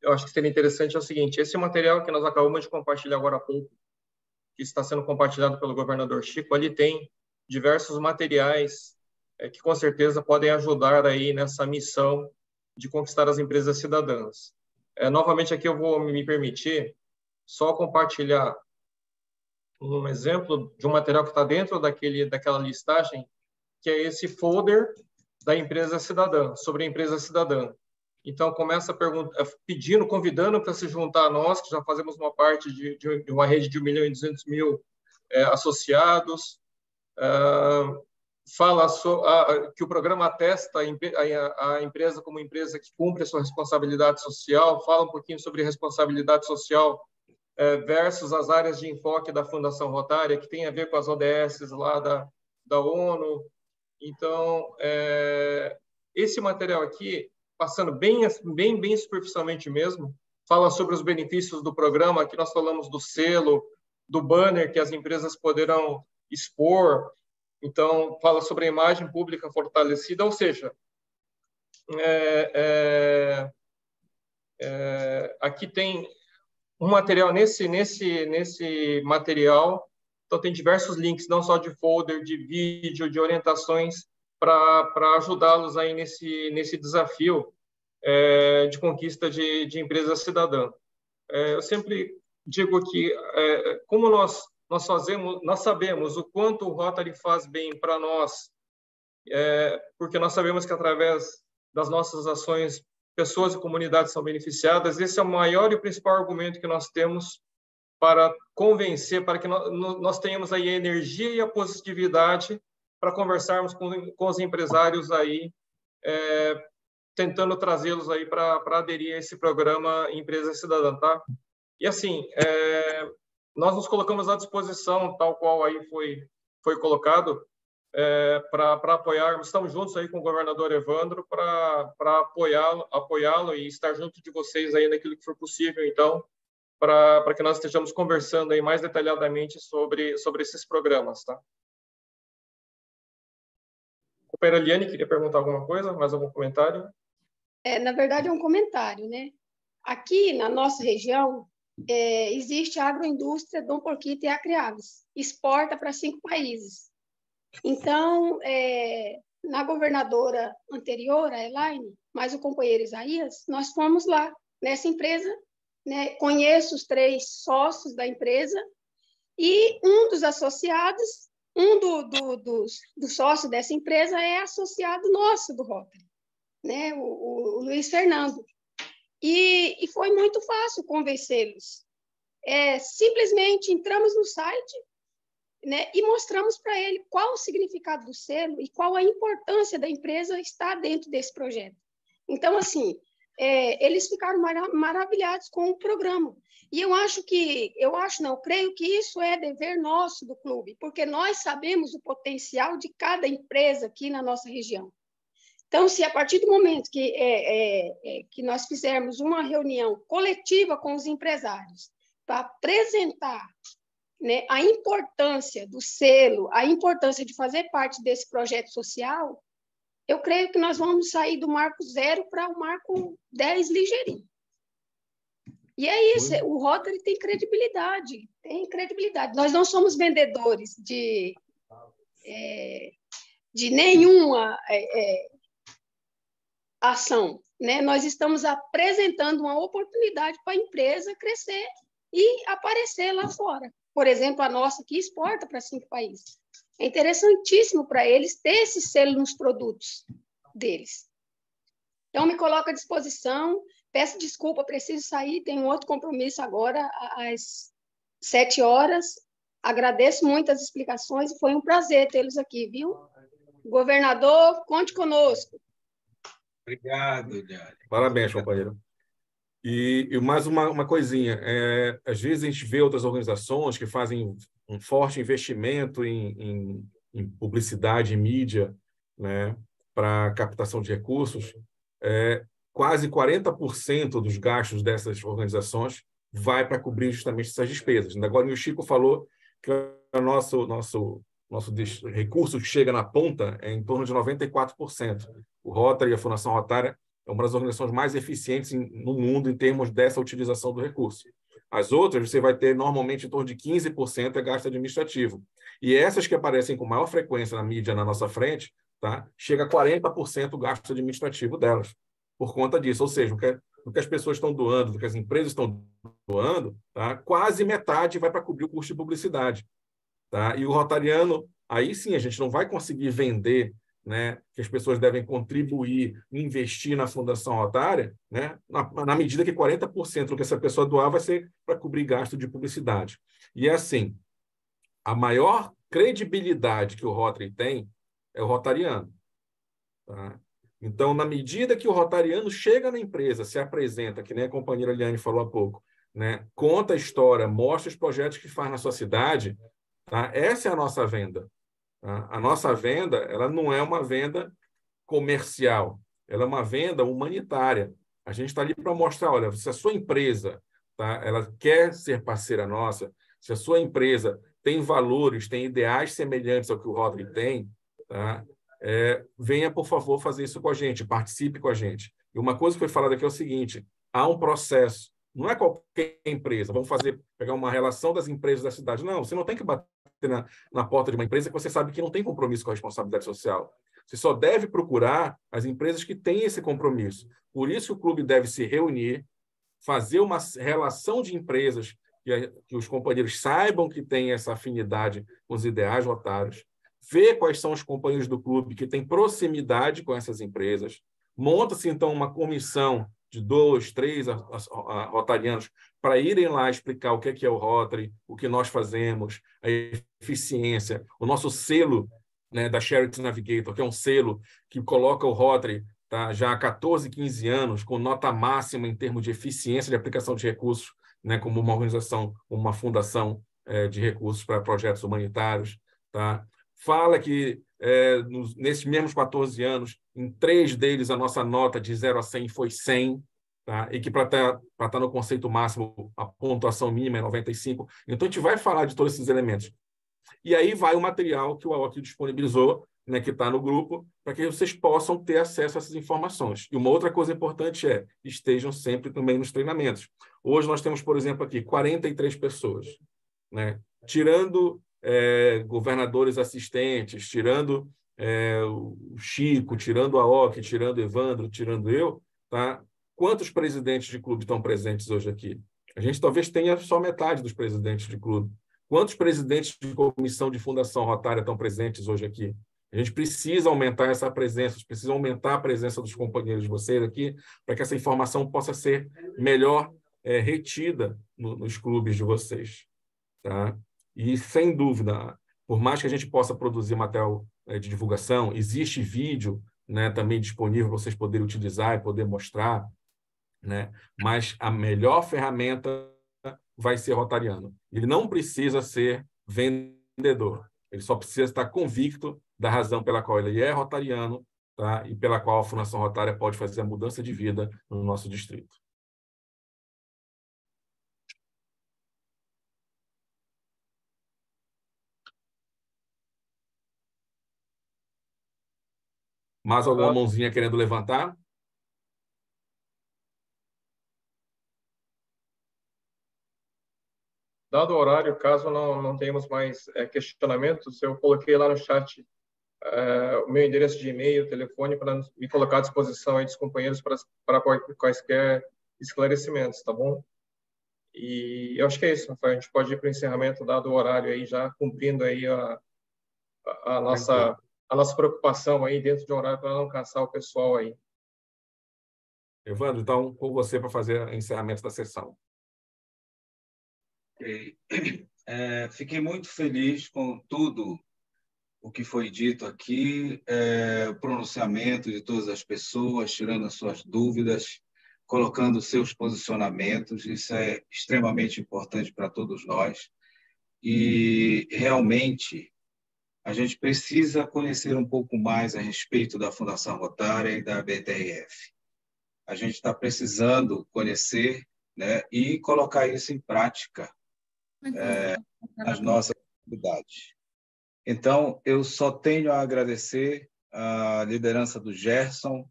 eu acho que seria interessante. É o seguinte: esse material que nós acabamos de compartilhar agora há pouco, que está sendo compartilhado pelo governador Chico, ali tem diversos materiais que com certeza podem ajudar aí nessa missão de conquistar as empresas cidadãs. Novamente aqui eu vou me permitir só compartilhar um exemplo de um material que está dentro daquela listagem, que é esse folder da empresa cidadã, sobre a empresa cidadã. Então, começa pedindo, convidando para se juntar a nós, que já fazemos uma parte de uma rede de 1.200.000 associados. Fala que o programa atesta a empresa como empresa que cumpre a sua responsabilidade social, fala um pouquinho sobre responsabilidade social versus as áreas de enfoque da Fundação Rotária, que tem a ver com as ODS lá da ONU. Então, esse material aqui, passando bem superficialmente mesmo, fala sobre os benefícios do programa. Aqui nós falamos do selo, do banner que as empresas poderão expor. Então, fala sobre a imagem pública fortalecida, ou seja, aqui tem um material, nesse material, então tem diversos links, não só de folder, de vídeo, de orientações, para ajudá-los aí nesse desafio de conquista de empresa cidadã. Eu sempre digo que, como nós sabemos o quanto o Rotary faz bem para nós, porque nós sabemos que através das nossas ações pessoas e comunidades são beneficiadas. Esse é o maior e principal argumento que nós temos para convencer, para que nós tenhamos aí a energia e a positividade para conversarmos com os empresários aí, tentando trazê-los aí para aderir a esse programa Empresa Cidadã, tá? E assim, nós nos colocamos à disposição, tal qual aí foi colocado, para apoiarmos. Estamos juntos aí com o governador Evandro para apoiá-lo e estar junto de vocês aí naquilo que for possível, então, para que nós estejamos conversando aí mais detalhadamente sobre esses programas, tá? A companheira Liane queria perguntar alguma coisa, mais algum comentário? Na verdade, é um comentário, né? Aqui na nossa região existe a agroindústria Dom Porquito e Acreaves, exporta para 5 países. Então, na governadora anterior, a Elaine, mais o companheiro Isaías, nós fomos lá nessa empresa, né? Conheço os 3 sócios da empresa e um dos associados, dos sócios dessa empresa é associado nosso do Rotary, né? O Luiz Fernando. E foi muito fácil convencê-los. Simplesmente entramos no site, né, e mostramos para ele qual o significado do selo e qual a importância da empresa estar dentro desse projeto. Então, assim, eles ficaram maravilhados com o programa. E eu creio que isso é dever nosso do clube, porque nós sabemos o potencial de cada empresa aqui na nossa região. Então, se a partir do momento que nós fizermos uma reunião coletiva com os empresários para apresentar, né, a importância do selo, a importância de fazer parte desse projeto social, eu creio que nós vamos sair do marco 0 para o marco 10 ligeirinho. E é isso, o Rotary tem credibilidade, Nós não somos vendedores de nenhuma ação, né? Nós estamos apresentando uma oportunidade para a empresa crescer e aparecer lá fora. por exemplo, a nossa, que exporta para 5 países. É interessantíssimo para eles ter esse selo nos produtos deles. Então, me coloco à disposição. Peço desculpa, preciso sair, tenho outro compromisso agora, às 7 horas. Agradeço muito as explicações e foi um prazer tê-los aqui, viu? Governador, conte conosco. Obrigado, Liane. Parabéns, companheiro. E mais uma coisinha, às vezes a gente vê outras organizações que fazem um forte investimento em publicidade, em mídia, né, para captação de recursos. Quase 40% dos gastos dessas organizações vai para cobrir justamente essas despesas. Agora, o Chico falou que o nosso recurso que chega na ponta é em torno de 94%. O Rotary e a Fundação Rotária é uma das organizações mais eficientes no mundo em termos dessa utilização do recurso. As outras, você vai ter normalmente em torno de 15% é gasto administrativo. E essas que aparecem com maior frequência na mídia na nossa frente, tá? Chega a 40% o gasto administrativo delas, por conta disso. Ou seja, o que as pessoas estão doando, o que as empresas estão doando, tá? Quase metade vai para cobrir o custo de publicidade. Tá? E o rotariano, aí sim, a gente não vai conseguir vender, né, que as pessoas devem contribuir, investir na Fundação Rotária, né, na medida que 40% do que essa pessoa doar vai ser para cobrir gasto de publicidade. E é assim, a maior credibilidade que o Rotary tem é o rotariano. Tá? Então, na medida que o rotariano chega na empresa, se apresenta, que nem a companheira Liane falou há pouco, né, conta a história, mostra os projetos que faz na sua cidade, tá? Essa é a nossa venda. Tá? A nossa venda, ela não é uma venda comercial, ela é uma venda humanitária. A gente está ali para mostrar, olha, se a sua empresa, tá, ela quer ser parceira nossa, se a sua empresa tem valores, tem ideais semelhantes ao que o Rotary tem, tá? Venha, por favor, fazer isso com a gente, participe com a gente. E uma coisa que foi falada aqui é o seguinte, há um processo, não é qualquer empresa, vamos pegar uma relação das empresas da cidade. Não, você não tem que bater na porta de uma empresa que você sabe que não tem compromisso com a responsabilidade social. Você só deve procurar as empresas que têm esse compromisso. Por isso, o clube deve se reunir, fazer uma relação de empresas que os companheiros saibam que têm essa afinidade com os ideais rotários, ver quais são os companheiros do clube que têm proximidade com essas empresas, monta-se, então, uma comissão de 2, 3 rotarianos para irem lá explicar o que é o Rotary, o que nós fazemos, a eficiência, o nosso selo, né, da Charity Navigator, que é um selo que coloca o Rotary, tá, já há 14, 15 anos, com nota máxima em termos de eficiência de aplicação de recursos, né, como uma organização, uma fundação de recursos para projetos humanitários. Tá? Fala que, nesses mesmos 14 anos, em 3 deles, a nossa nota de 0 a 100 foi 100, tá? E que para estar no conceito máximo, a pontuação mínima é 95. Então, a gente vai falar de todos esses elementos. E aí vai o material que o AOC disponibilizou, né, que está no grupo, para que vocês possam ter acesso a essas informações. E uma outra coisa importante estejam sempre também nos treinamentos. Hoje nós temos, por exemplo, aqui 43 pessoas, né? Tirando governadores assistentes, tirando o Chico, tirando a AOC, tirando o Evandro, tirando eu, tá? Quantos presidentes de clube estão presentes hoje aqui? A gente talvez tenha só metade dos presidentes de clube. Quantos presidentes de comissão de Fundação Rotária estão presentes hoje aqui? A gente precisa aumentar essa presença, precisa aumentar a presença dos companheiros de vocês aqui, para que essa informação possa ser melhor retida nos clubes de vocês. Tá? E, sem dúvida, por mais que a gente possa produzir material de divulgação, existe vídeo, né, também disponível para vocês poderem utilizar e poder mostrar, né? Mas a melhor ferramenta vai ser rotariano. Ele não precisa ser vendedor, ele só precisa estar convicto da razão pela qual ele é rotariano, tá? E pela qual a Fundação Rotária pode fazer a mudança de vida no nosso distrito. Mais alguma mãozinha querendo levantar? Dado o horário, caso não tenhamos mais questionamentos, eu coloquei lá no chat o meu endereço de e-mail, telefone, para me colocar à disposição aí dos companheiros para quaisquer esclarecimentos, tá bom? E eu acho que é isso, Rafael. A gente pode ir para o encerramento, dado o horário aí, já cumprindo aí a nossa preocupação aí dentro de um horário para não cansar o pessoal aí. Evandro, então, com você para fazer o encerramento da sessão. Fiquei muito feliz com tudo o que foi dito aqui, o pronunciamento de todas as pessoas, tirando as suas dúvidas, colocando seus posicionamentos. Isso é extremamente importante para todos nós. E, realmente, a gente precisa conhecer um pouco mais a respeito da Fundação Rotária e da BTRF. A gente está precisando conhecer, né, e colocar isso em prática nas nossas atividades. Então, eu só tenho a agradecer a liderança do Gerson,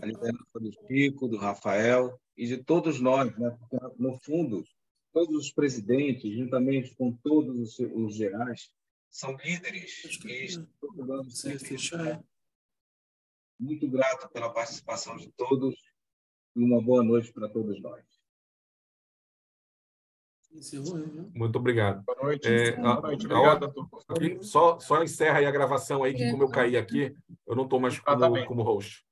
a liderança do Chico, do Rafael e de todos nós, né? Porque, no fundo, todos os presidentes, juntamente com todos os gerais, são líderes e estão procurando sempre. Muito grato pela participação de todos e uma boa noite para todos nós. Muito obrigado. Boa noite. Boa noite. Obrigado, Arthur. Só encerra aí a gravação aí, que como eu caí aqui, eu não estou mais como host.